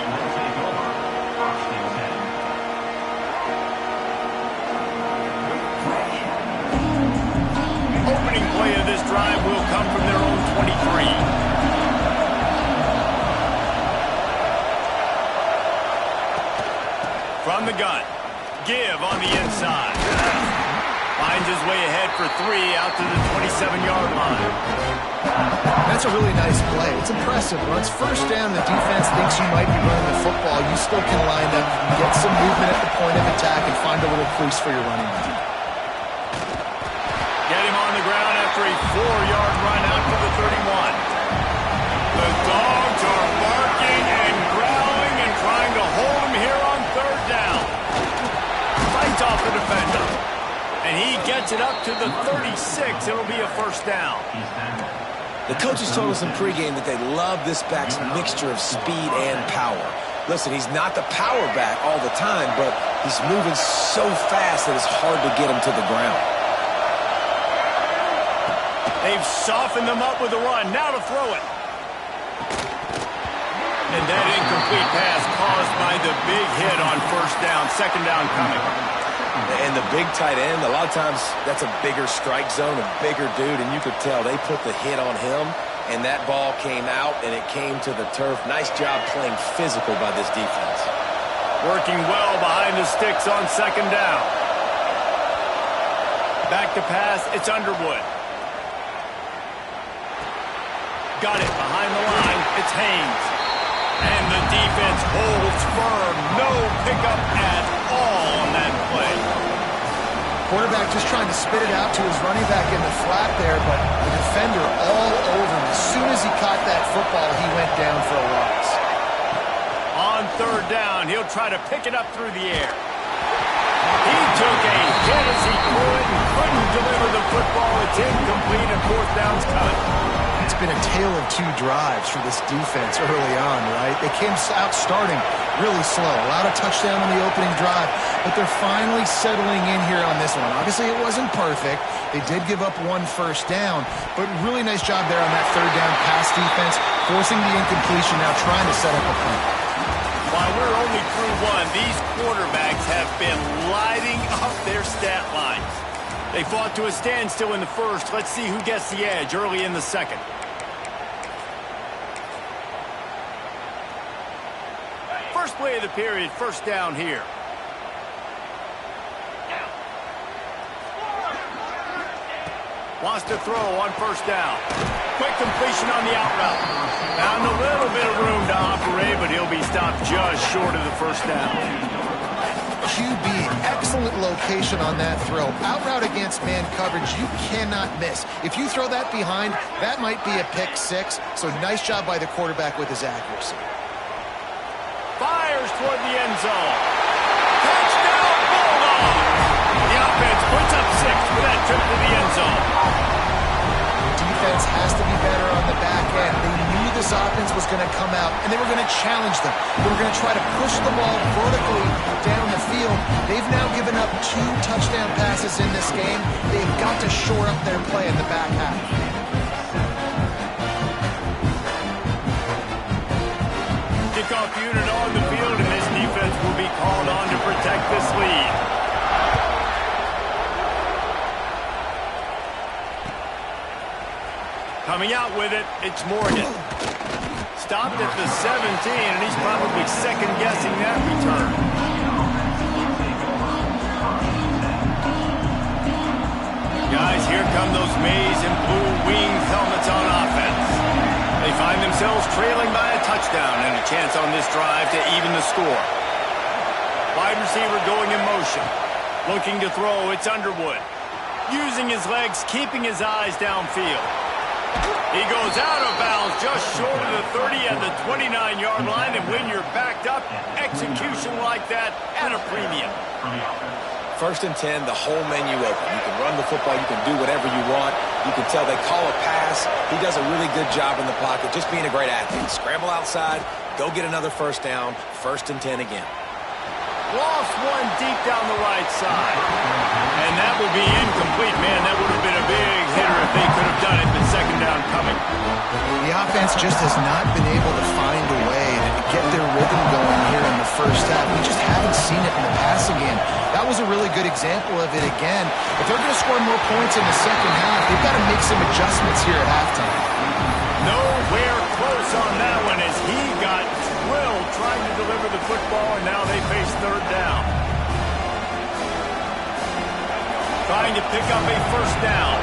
Opening play of this drive will come from their own 23. From the gun, Give on the inside. Finds his way ahead for 3 out to the 27-yard line. That's a really nice play. It's impressive. When it's first down, the defense thinks you might be running the football. You still can line up, get some movement at the point of attack, and find a little crease for your running back. Get him on the ground after a 4-yard run out to the 31. The Dogs are barking and growling and trying to hold him here on 3rd down. Fights off the defender. And he gets it up to the 36. It'll be a first down. The coaches told us in pregame that they love this back's mixture of speed and power. Listen, he's not the power back all the time, but he's moving so fast that it's hard to get him to the ground. They've softened them up with a run. Now to throw it. And that incomplete pass caused by the big hit on first down. Second down coming. And the big tight end, a lot of times that's a bigger strike zone, a bigger dude, and you could tell they put the hit on him. And that ball came out, and it came to the turf. Nice job playing physical by this defense. Working well behind the sticks on second down. Back to pass, it's Underwood. Got it behind the line, it's Haynes. And the defense holds firm. No pickup at all on that play. Quarterback just trying to spit it out to his running back in the flat there, but the defender all over him. As soon as he caught that football, he went down for a loss. On third down, he'll try to pick it up through the air. He took a hit as he could and couldn't deliver the football. It's incomplete and fourth down's cut. It's been a tale of two drives for this defense early on, right? They came out starting really slow, allowed a touchdown on the opening drive, but they're finally settling in here on this one. Obviously, it wasn't perfect. They did give up one first down, but really nice job there on that third down pass defense, forcing the incompletion, now trying to set up a punt. While we're only through one, these quarterbacks have been lighting up their stat lines. They fought to a standstill in the first. Let's see who gets the edge early in the second. First play of the period, first down here. Wants to throw on first down. Quick completion on the out route. Found a little bit of room to operate, but he'll be stopped just short of the first down. QB, excellent location on that throw. Out route against man coverage, you cannot miss. If you throw that behind, that might be a pick six. So nice job by the quarterback with his accuracy. Fires toward the end zone. Touchdown, Bulldog! The offense puts up 6 for that trip to the end zone. Defense has to be better on the back end. They knew this offense was going to come out, and they were going to challenge them. They were going to try to push the ball vertically down the field. They've now given up 2 touchdown passes in this game. They've got to shore up their play in the back half. Kickoff unit on the field, and this defense will be called on to protect this lead. Coming out with it, it's Morgan. Stopped at the 17, and he's probably second-guessing that return. Guys, here come those maize and blue winged helmets on offense. They find themselves trailing by a touchdown and a chance on this drive to even the score. Wide receiver going in motion. Looking to throw, it's Underwood. Using his legs, keeping his eyes downfield. He goes out of bounds just short of the 30 and the 29-yard line, and when you're backed up, execution like that at a premium. First and 10, the whole menu open. You can run the football, you can do whatever you want. You can tell they call a pass. He does a really good job in the pocket, just being a great athlete. Scramble outside, go get another first down, first and 10 again. Lost one deep down the right side. And that will be incomplete, man. That would have been a big hitter if they could have done it, but second down coming. The offense just has not been able to find a way to get their rhythm going here in the first half. We just haven't seen it in the passing game. That was a really good example of it again. If they're going to score more points in the second half, they've got to make some adjustments here at halftime. Nowhere close on that one as he got drilled trying to deliver the football, and now they face third down. Trying to pick up a first down.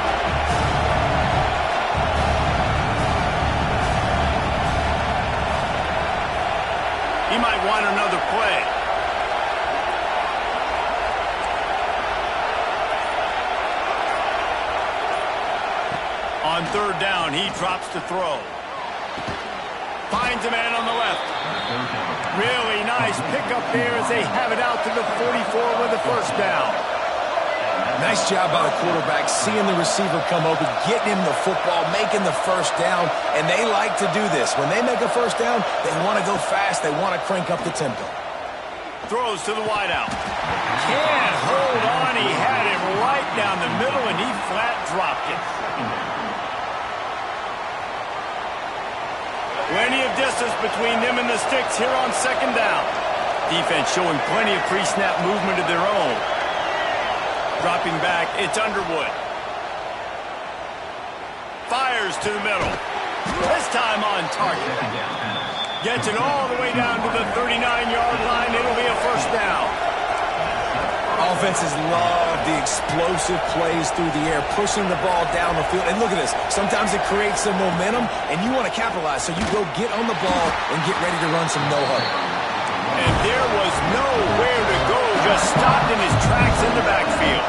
He might want another play. On third down, he drops to throw. Finds a man on the left. Really nice pickup there as they have it out to the 44 with the first down. Nice job by the quarterback, seeing the receiver come open, getting him the football, making the first down, and they like to do this. When they make a first down, they want to go fast. They want to crank up the tempo. Throws to the wideout. Can't hold on. He had him right down the middle, and he flat dropped it. Plenty of distance between them and the sticks here on second down. Defense showing plenty of pre-snap movement of their own. Dropping back, it's Underwood. Fires to the middle. This time on target. Gets it all the way down to the 39-yard line. It'll be a first down. Offenses love the explosive plays through the air, pushing the ball down the field. And look at this. Sometimes it creates some momentum, and you want to capitalize. So you go get on the ball and get ready to run some no-huddle. And there was nowhere to go. Just stopped in his tracks in the backfield.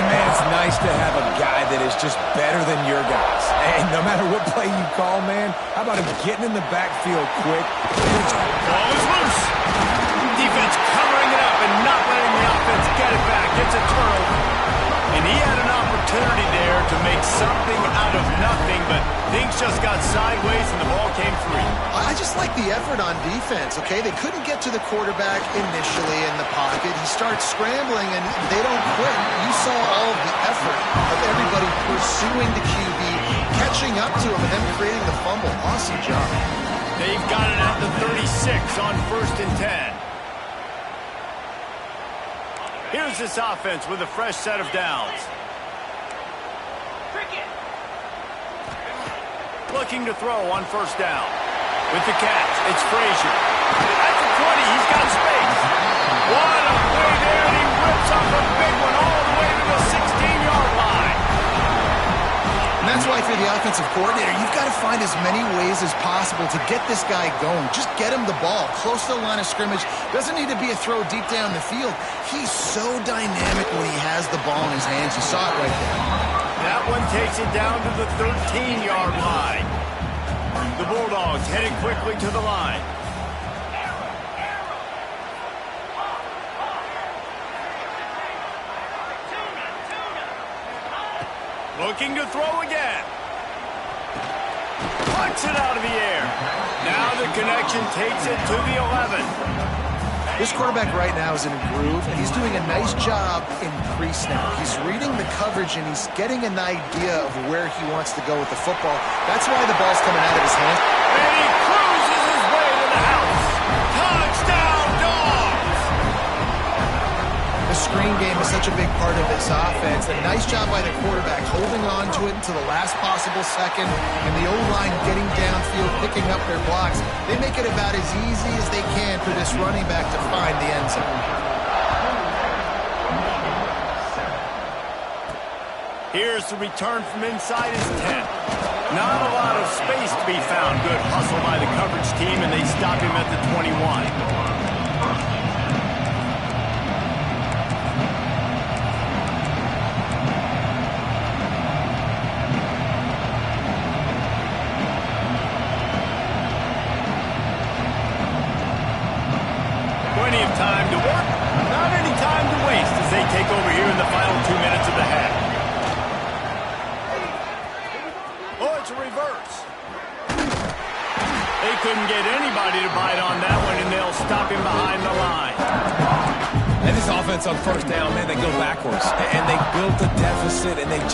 Man, it's nice to have a guy that is just better than your guys. And no matter what play you call, man, how about him getting in the backfield quick? Ball is loose. Defense covering it up and not letting the offense get it back. It's a turnover. And he had an opportunity there to make something out of nothing, but things just got sideways and the ball came free. I just like the effort on defense, okay? They couldn't get to the quarterback initially in the pocket. He starts scrambling, and they don't quit. You saw all of the effort of everybody pursuing the QB, catching up to him, and then creating the fumble. Awesome job. They've got it at the 36 on 1st and 10. Here's this offense with a fresh set of downs. Looking to throw on 1st down. With the catch, it's Frazier. At the 20, he's got space. What a play there, and he rips off a big one all the way to the 16-yard line. And that's why if you're the offensive coordinator, you've got to find as many ways as possible to get this guy going. Just get him the ball close to the line of scrimmage. Doesn't need to be a throw deep down the field. He's so dynamic when he has the ball in his hands. You saw it right there. That one takes it down to the 13-yard line. The Bulldogs heading quickly to the line. Looking to throw again. Punts it out of the air. Now the connection takes it to the 11. This quarterback right now is in a groove, and he's doing a nice job in pre-snap. He's reading the coverage, and he's getting an idea of where he wants to go with the football. That's why the ball's coming out of his hand. And he cruises his way to the house. Touchdown, Dogs! The screen game is such a big part of this offense. A nice job by the quarterback holding on to it until the last possible second, and the O-line getting downfield, picking up their blocks. They make it about as easy as they can for this running back to find the end zone. Here's the return from inside his 10. Not a lot of space to be found. Good hustle by the coverage team, and they stop him at the 21. Plenty of time to work, not any time to waste as they take over here in the final 2 minutes of the half. Oh, it's a reverse. They couldn't get anybody to bite on that one, and they'll stop him behind the line. And this offense on 1st down, man, they go backwards. And they built a deficit, and they've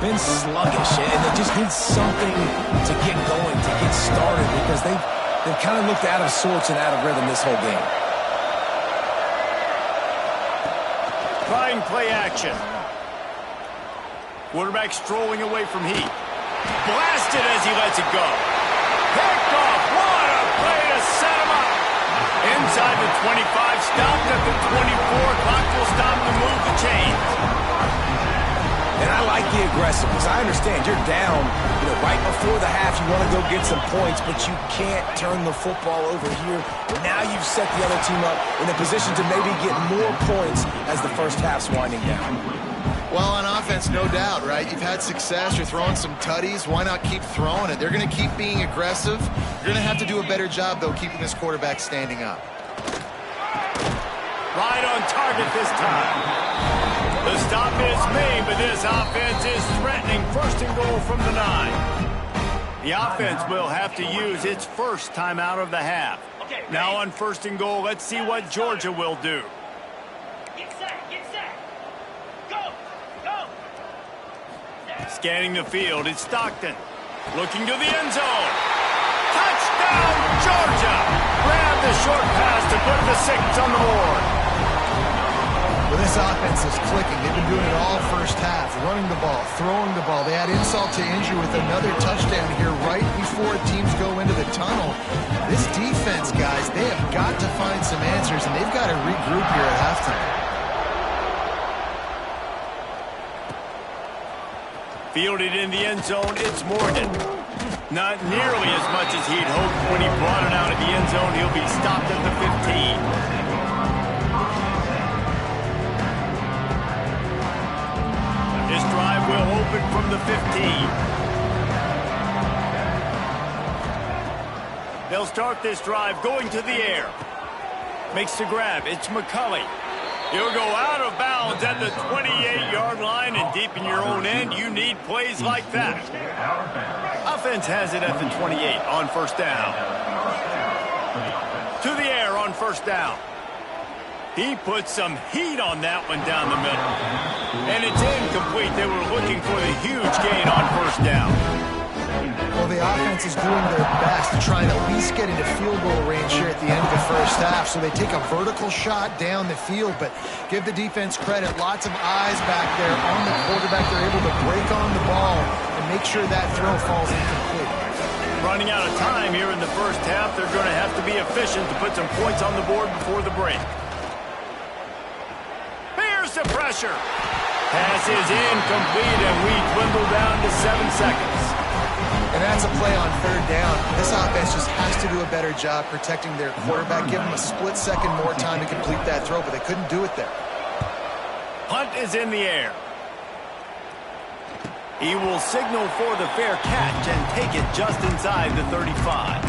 been sluggish, and they just need something to get going, to get started, because they've kind of looked out of sorts and out of rhythm this whole game. Trying play action. Quarterback strolling away from heat. Blasted as he lets it go. Picked off. What a play to set him up. Inside the 25, stopped at the 24. Clock will stop to move the chains. And I like the aggressiveness. I understand you're down, right before the half. You want to go get some points, but you can't turn the football over here. Now you've set the other team up in a position to maybe get more points as the first half's winding down. Well, on offense, no doubt, right? You've had success. You're throwing some tutties. Why not keep throwing it? They're going to keep being aggressive. You're going to have to do a better job, though, keeping this quarterback standing up. Right on target this time. The stop is made, but this offense is threatening first and goal from the 9. The offense will have to use its first timeout of the half. Now on first and goal, let's see what Georgia will do. Get set. Go. Scanning the field, it's Stockton. Looking to the end zone. Touchdown, Georgia! Grab the short pass to put the 6 on the board. Well, this offense is clicking. They've been doing it all first half, running the ball, throwing the ball. They add insult to injury with another touchdown here right before teams go into the tunnel. This defense, guys, they have got to find some answers, and they've got to regroup here at halftime. Fielded in the end zone, it's Morgan. Not nearly as much as he'd hoped when he brought it out of the end zone. He'll be stopped at the 15. This drive will open from the 15. They'll start this drive going to the air. Makes the grab. It's McCulley. He'll go out of bounds at the 28-yard line, and deep in your own end, you need plays like that. Offense has it at the 28 on first down. To the air on first down. He put some heat on that one down the middle. And it's incomplete. They were looking for the huge gain on first down. Well, the offense is doing their best to try and at least get into field goal range here at the end of the first half. So they take a vertical shot down the field, but give the defense credit. Lots of eyes back there on the quarterback. They're able to break on the ball and make sure that throw falls incomplete. Running out of time here in the first half. They're going to have to be efficient to put some points on the board before the break. Here's the pressure. Pass is incomplete, and we dwindle down to 7 seconds. And that's a play on third down. This offense just has to do a better job protecting their quarterback. Give them a split second more time to complete that throw, but they couldn't do it there. Punt is in the air. He will signal for the fair catch and take it just inside the 35.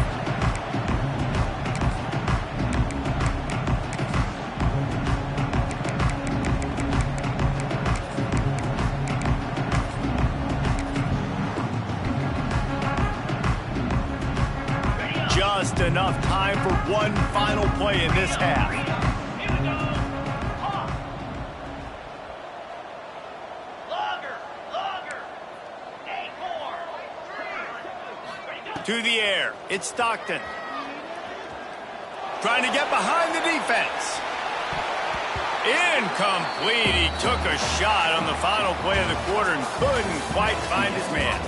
Just enough time for one final play in this half. To the air, it's Stockton. Trying to get behind the defense. Incomplete. He took a shot on the final play of the quarter and couldn't quite find his man.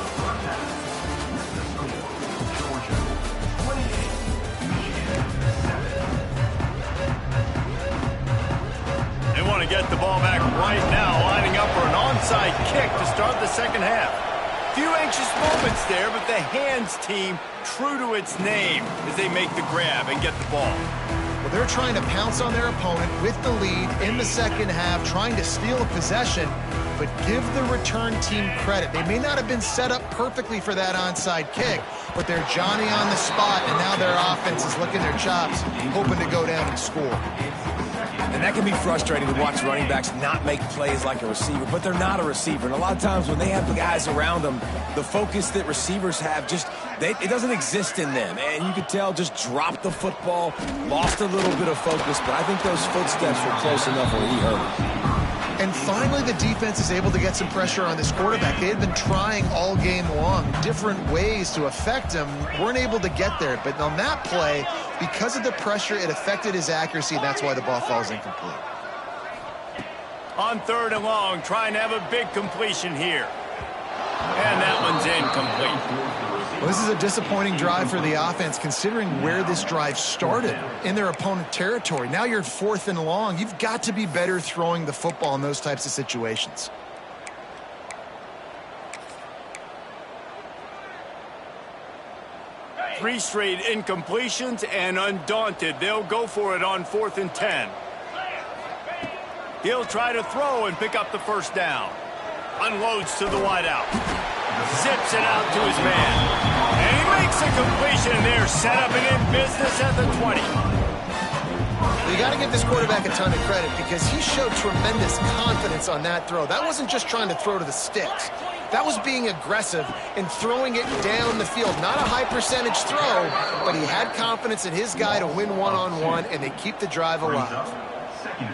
They want to get the ball back right now, lining up for an onside kick to start the second half. Few anxious moments there, but the hands team true to its name as they make the grab and get the ball. Well, they're trying to pounce on their opponent with the lead in the second half, trying to steal a possession, but give the return team credit. They may not have been set up perfectly for that onside kick, but they're Johnny on the spot, and now their offense is licking their chops, hoping to go down and score. And that can be frustrating to watch running backs not make plays like a receiver, but they're not a receiver. And a lot of times when they have the guys around them, the focus that receivers have it doesn't exist in them. And you could tell just dropped the football, lost a little bit of focus, but I think those footsteps were close enough where he hurt him. And finally, the defense is able to get some pressure on this quarterback. They had been trying all game long different ways to affect him, weren't able to get there. But on that play, because of the pressure, it affected his accuracy, and that's why the ball falls incomplete. On third and long, trying to have a big completion here. And that one's incomplete. Well, this is a disappointing drive for the offense, considering where this drive started in their opponent territory. Now you're fourth and long. You've got to be better throwing the football in those types of situations. Three straight incompletions, and undaunted, they'll go for it on 4th and 10. He'll try to throw and pick up the first down. Unloads to the wideout. Zips it out to his man. And he makes a completion there, set up and in business at the 20. The You got to give this quarterback a ton of credit because he showed tremendous confidence on that throw. That wasn't just trying to throw to the sticks. That was being aggressive and throwing it down the field. Not a high percentage throw, but he had confidence in his guy to win one-on-one, and they keep the drive alive.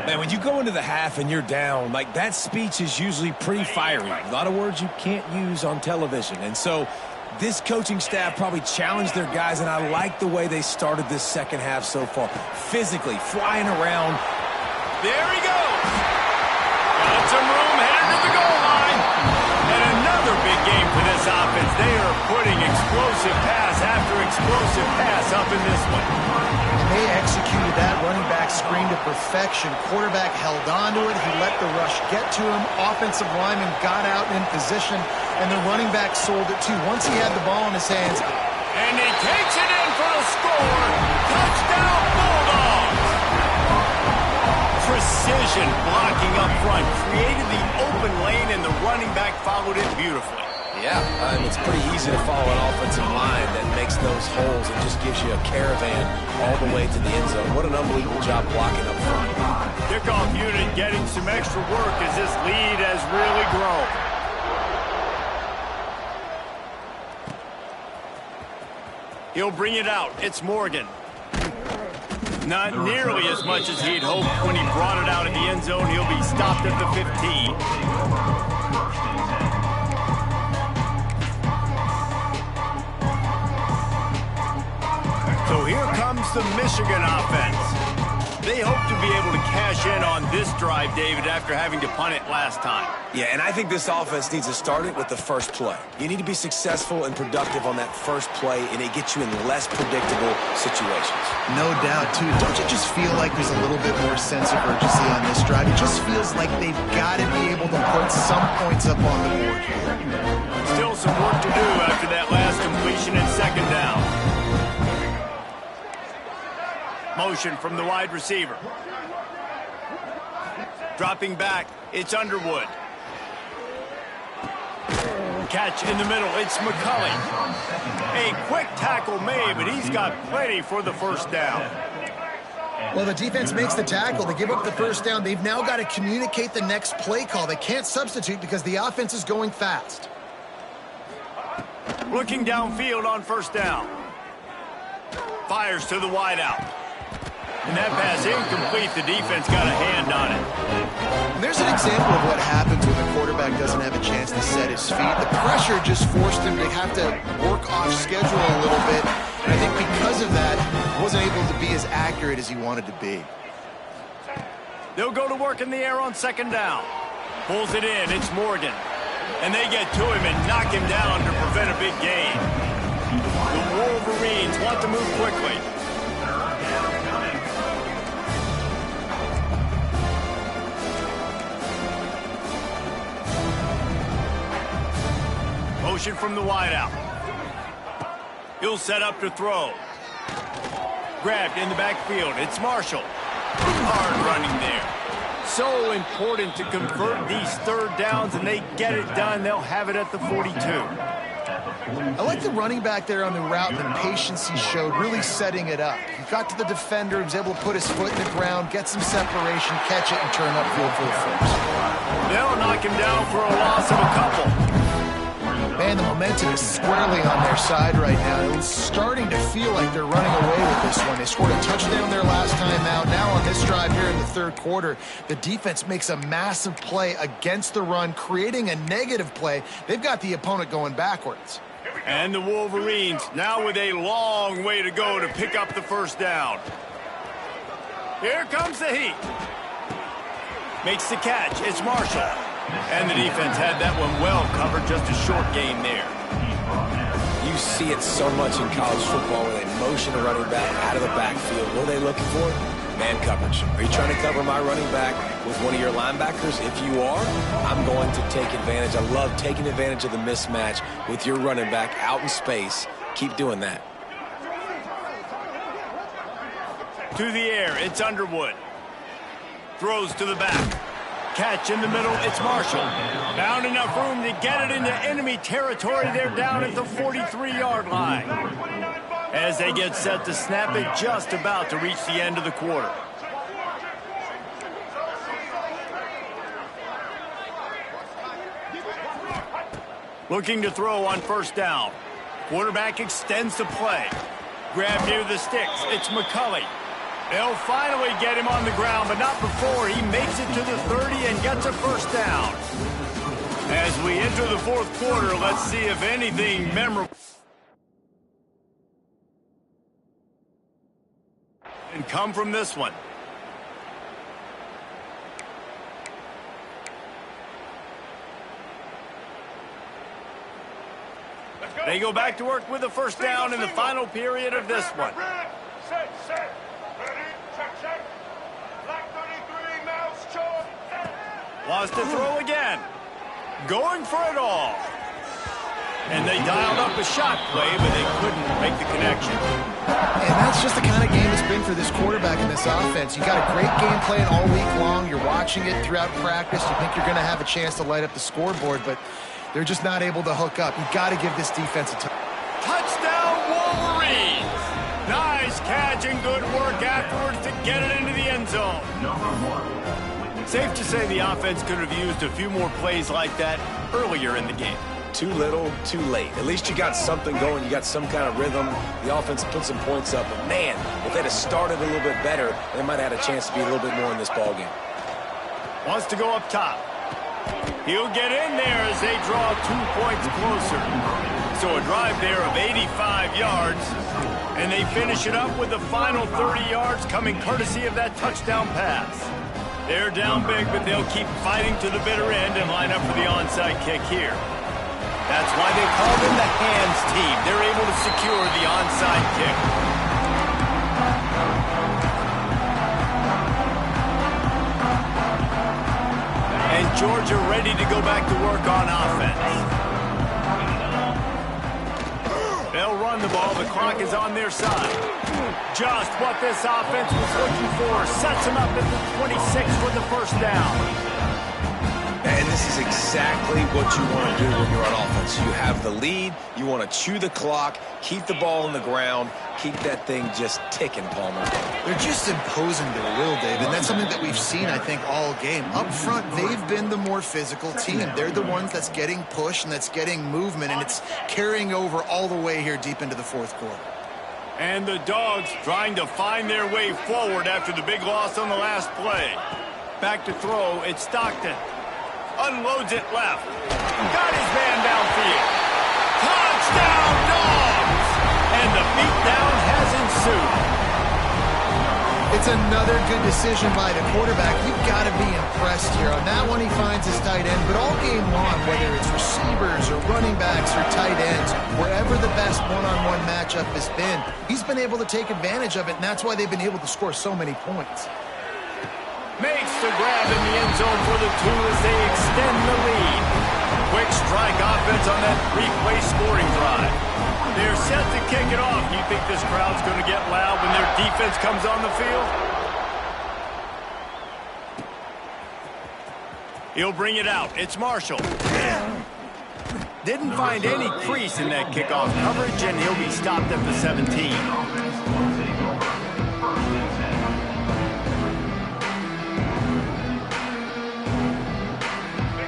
Man, when you go into the half and you're down, like, that speech is usually pretty fiery. A lot of words you can't use on television. And so this coaching staff probably challenged their guys, and I like the way they started this second half so far. Physically, flying around. There he goes. Got some room, headed to the goal line. And another big game for this offense. They are putting explosive pass after explosive pass up in this one. They executed that running back screen to perfection. Quarterback held on to it. He let the rush get to him. Offensive lineman got out and in position, and the running back sold it too. Once he had the ball in his hands. And he takes it in for the score. Touchdown, Bulldogs. Precision blocking up front. Created the open lane, and the running back followed it beautifully. Yeah, it's pretty easy to follow an offensive line that makes those holes and just gives you a caravan all the way to the end zone. What an unbelievable job blocking up front. Kickoff unit getting some extra work as this lead has really grown. He'll bring it out. It's Morgan. Not nearly as much as he'd hoped when he brought it out in the end zone. He'll be stopped at the 15. So here comes the Michigan offense. They hope to be able to cash in on this drive, David, after having to punt it last time. Yeah, and I think this offense needs to start it with the first play. You need to be successful and productive on that first play, and it gets you in less predictable situations. No doubt, too. Don't you just feel like there's a little bit more sense of urgency on this drive? It just feels like they've got to be able to put some points up on the board here. Still some work to do after that last completion and second down. Motion from the wide receiver. Dropping back, it's Underwood. Catch in the middle, it's McCulley. A quick tackle made, but he's got plenty for the first down. Well, the defense makes the tackle. They give up the first down. They've now got to communicate the next play call. They can't substitute because the offense is going fast. Looking downfield on first down. Fires to the wideout. And that pass incomplete. The defense got a hand on it. And there's an example of what happens when the quarterback doesn't have a chance to set his feet. The pressure just forced him to have to work off schedule a little bit. And I think because of that, he wasn't able to be as accurate as he wanted to be. They'll go to work in the air on second down. Pulls it in. It's Morgan. And they get to him and knock him down to prevent a big gain. The Wolverines want to move quickly. Motion from the wideout. He'll set up to throw. Grabbed in the backfield. It's Marshall. Hard running there. So important to convert these third downs, and they get it done. They'll have it at the 42. I like the running back there on the route and the patience he showed, really setting it up. He got to the defender, he was able to put his foot in the ground, get some separation, catch it, and turn upfield for the first. They'll knock him down for a loss of a couple. Man, the momentum is squarely on their side right now. It was starting to feel like they're running away with this one. They scored a touchdown their last time out. Now on this drive here in the third quarter, the defense makes a massive play against the run, creating a negative play. They've got the opponent going backwards. And the Wolverines now with a long way to go to pick up the first down. Here comes the heat. Makes the catch. It's Marshall. And the defense had that one well covered, just a short gain there. You see it so much in college football where they motion a running back out of the backfield. What are they looking for? Man coverage. Are you trying to cover my running back with one of your linebackers? If you are, I'm going to take advantage. I love taking advantage of the mismatch with your running back out in space. Keep doing that. To the air, it's Underwood. Throws to the back. Catch in the middle, it's Marshall. Found enough room to get it into enemy territory. They're down at the 43-yard line. As they get set to snap it, just about to reach the end of the quarter. Looking to throw on first down. Quarterback extends the play. Grab near the sticks. It's McCulley. They'll finally get him on the ground, but not before he makes it to the 30 and gets a first down. As we enter the fourth quarter, let's see if anything memorable can come from this one. They go back to work with a first down in the final period of this one. Set. Ready, check. Black 33, mouse short. Wants to throw again. Going for it all. And they dialed up a shot play, but they couldn't make the connection. And that's just the kind of game it's been for this quarterback in this offense. You got a great game plan all week long. You're watching it throughout practice. You think you're going to have a chance to light up the scoreboard, but they're just not able to hook up. You got to give this defense a Touchdown, Wolverines! Nice catch and good work afterwards to get it into the end zone. Safe to say the offense could have used a few more plays like that earlier in the game. Too little, too late. At least you got something going. You got some kind of rhythm. The offense put some points up. But, man, if they'd have started a little bit better, they might have had a chance to be a little bit more in this ballgame. Wants to go up top. He'll get in there as they draw 2 points closer. So a drive there of 85 yards. And they finish it up with the final 30 yards coming courtesy of that touchdown pass. They're down big, but they'll keep fighting to the bitter end and line up for the onside kick here. That's why they call them the hands team. They're able to secure the onside kick. And Georgia ready to go back to work on offense. They'll run the ball. The clock is on their side. Just what this offense was looking for. Sets them up at the 26 for the first down. And this is exactly what you want to do when you're on offense. You have the lead. You want to chew the clock, keep the ball on the ground, keep that thing just ticking, Palmer. They're just imposing their will, Dave, and that's something that we've seen, I think, all game. Up front, they've been the more physical team. They're the ones that's getting pushed and that's getting movement, and it's carrying over all the way here deep into the fourth quarter. And the Dogs trying to find their way forward after the big loss on the last play. Back to throw, it's Stockton. Unloads it left. Got his man downfield. Touchdown, Dogs! And the beatdown has ensued. It's another good decision by the quarterback. You've got to be impressed here. On that one, he finds his tight end. But all game long, whether it's receivers or running backs or tight ends, wherever the best one-on-one matchup has been, he's been able to take advantage of it, and that's why they've been able to score so many points. Makes the grab in the end zone for the two as they extend the lead. Quick strike offense on that three-play scoring drive. They're set to kick it off. You think this crowd's going to get loud when their defense comes on the field? He'll bring it out. It's Marshall. Didn't find any crease in that kickoff coverage, and he'll be stopped at the 17.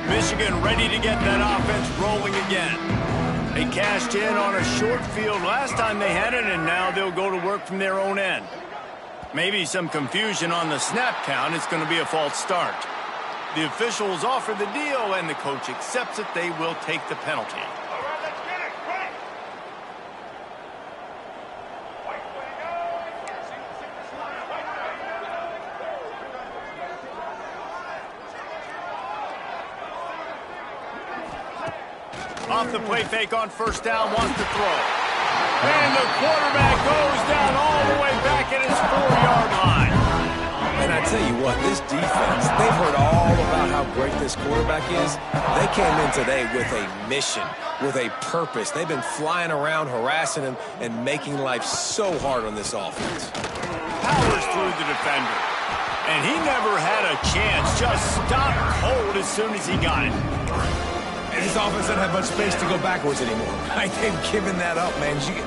Michigan ready to get that offense rolling again. They cashed in on a short field last time they had it, and now they'll go to work from their own end. Maybe some confusion on the snap count. It's going to be a false start. The officials offer the deal, and the coach accepts it. They will take the penalty. All right, let's get it. Ready. Off the play fake on first down, wants to throw. And the quarterback goes down all the way back at his 4-yard line. And I tell you what, this defense, they've heard all about how great this quarterback is. They came in today with a mission, with a purpose. They've been flying around, harassing him, and making life so hard on this offense. Powers through the defender. And he never had a chance. Just stopped cold as soon as he got it. And this offense doesn't have much space to go backwards anymore. They've given that up, man. You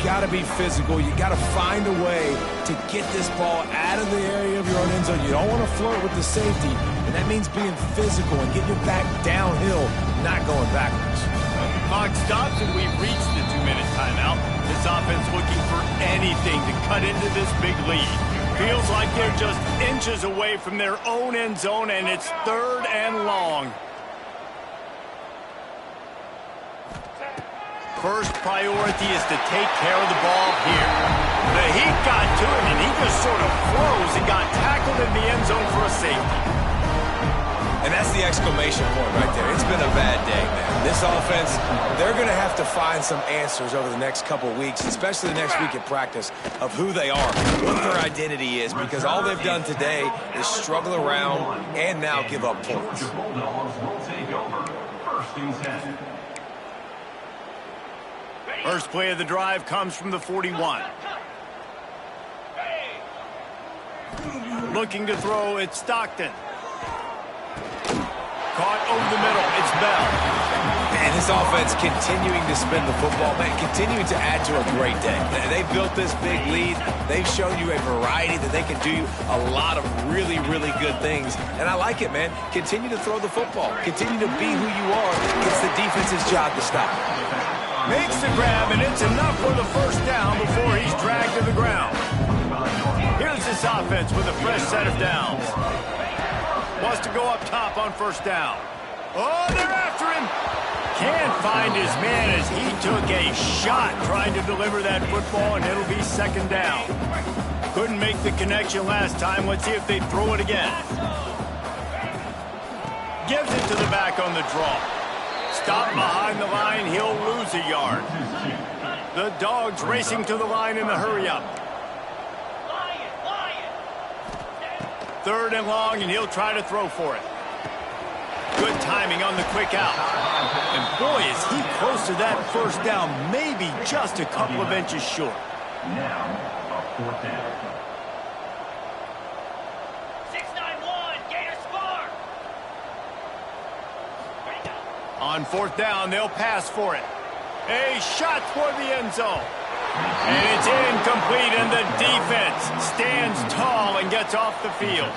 got to be physical. You got to find a way to get this ball out of the area of your own end zone. You don't want to flirt with the safety, and that means being physical and getting your back downhill, not going backwards. clock stops and we've reached the 2-minute timeout. This offense looking for anything to cut into this big lead. Feels like they're just inches away from their own end zone, and it's 3rd and long. First priority is to take care of the ball here. The heat got to him, and he just sort of froze and got tackled in the end zone for a safety. And that's the exclamation point right there. It's been a bad day, man. This offense, they're going to have to find some answers over the next couple weeks, especially the next week at practice, of who they are, what their identity is, because all they've done today is struggle around and now give up points. First play of the drive comes from the 41. Looking to throw, it's Stockton. Caught over the middle, it's Bell. And this offense continuing to spin the football, man, continuing to add to a great day. They've built this big lead. They've shown you a variety that they can do a lot of really, really good things. And I like it, man. Continue to throw the football. Continue to be who you are. It's the defense's job to stop. Makes the grab, and it's enough for the first down before he's dragged to the ground. Here's this offense with a fresh set of downs. Wants to go up top on first down. Oh, they're after him. Can't find his man as he took a shot trying to deliver that football, and it'll be 2nd down. Couldn't make the connection last time. Let's see if they throw it again. Gives it to the back on the draw. Stop behind the line, he'll lose a yard. The Dogs racing to the line in the hurry-up. 3rd and long, and he'll try to throw for it. Good timing on the quick out. And boy, is he close to that first down, maybe just a couple of inches short. Now, a 4th down. 6-9-1, Gator score! On 4th down, they'll pass for it. A shot for the end zone. And it's incomplete, and the defense stands tall and gets off the field.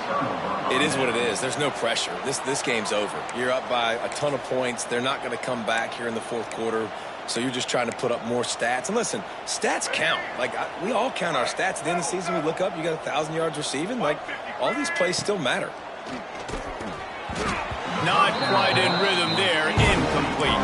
It is what it is. There's no pressure. This game's over. You're up by a ton of points. They're not going to come back here in the 4th quarter, so you're just trying to put up more stats. And listen, stats count. We all count our stats. At the end of the season, we look up, you got 1,000 yards receiving. All these plays still matter. Not quite in rhythm there, incomplete.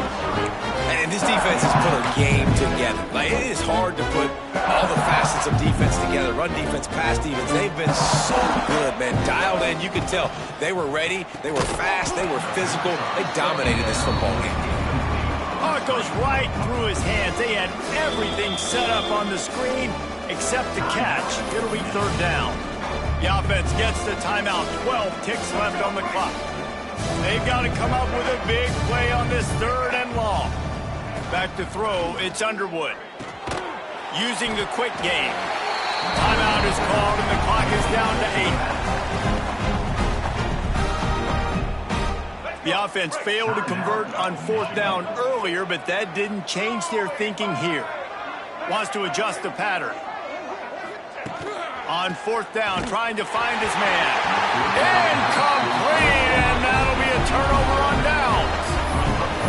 And this defense has put a game together. It is hard to put all the facets of defense together. Run defense, pass defense. They've been so good, man. Dialed in. You could tell they were ready. They were fast. They were physical. They dominated this football game. Oh, it goes right through his hands. They had everything set up on the screen except the catch. It'll be 3rd down. The offense gets the timeout. 12 ticks left on the clock. They've got to come up with a big play on this 3rd and long. Back to throw, it's Underwood. Using the quick game. Timeout is called, and the clock is down to 8. The offense failed to convert on 4th down earlier, but that didn't change their thinking here. Wants to adjust the pattern. On 4th down, trying to find his man. Incomplete, and that'll be a turnover on downs.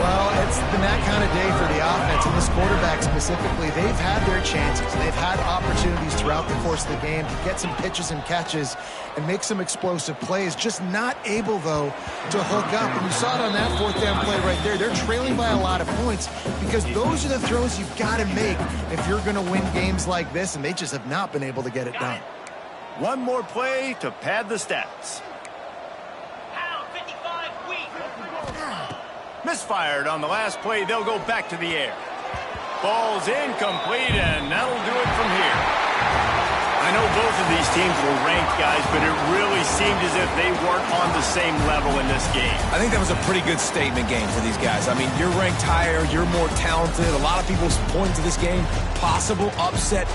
Well, it's been that kind of day for the offense, and this quarterback specifically. They've had their chances. They've had opportunities throughout the course of the game to get some pitches and catches and make some explosive plays. Just not able, though, to hook up. And you saw it on that 4th down play right there. They're trailing by a lot of points because those are the throws you've got to make if you're going to win games like this, and they just have not been able to get it done. One more play to pad the stats. Misfired on the last play. They'll go back to the air. Ball's incomplete, and that'll do it from here. I know both of these teams were ranked, guys, but it really seemed as if they weren't on the same level in this game. I think that was a pretty good statement game for these guys. I mean, you're ranked higher, you're more talented. A lot of people point to this game, possible upset.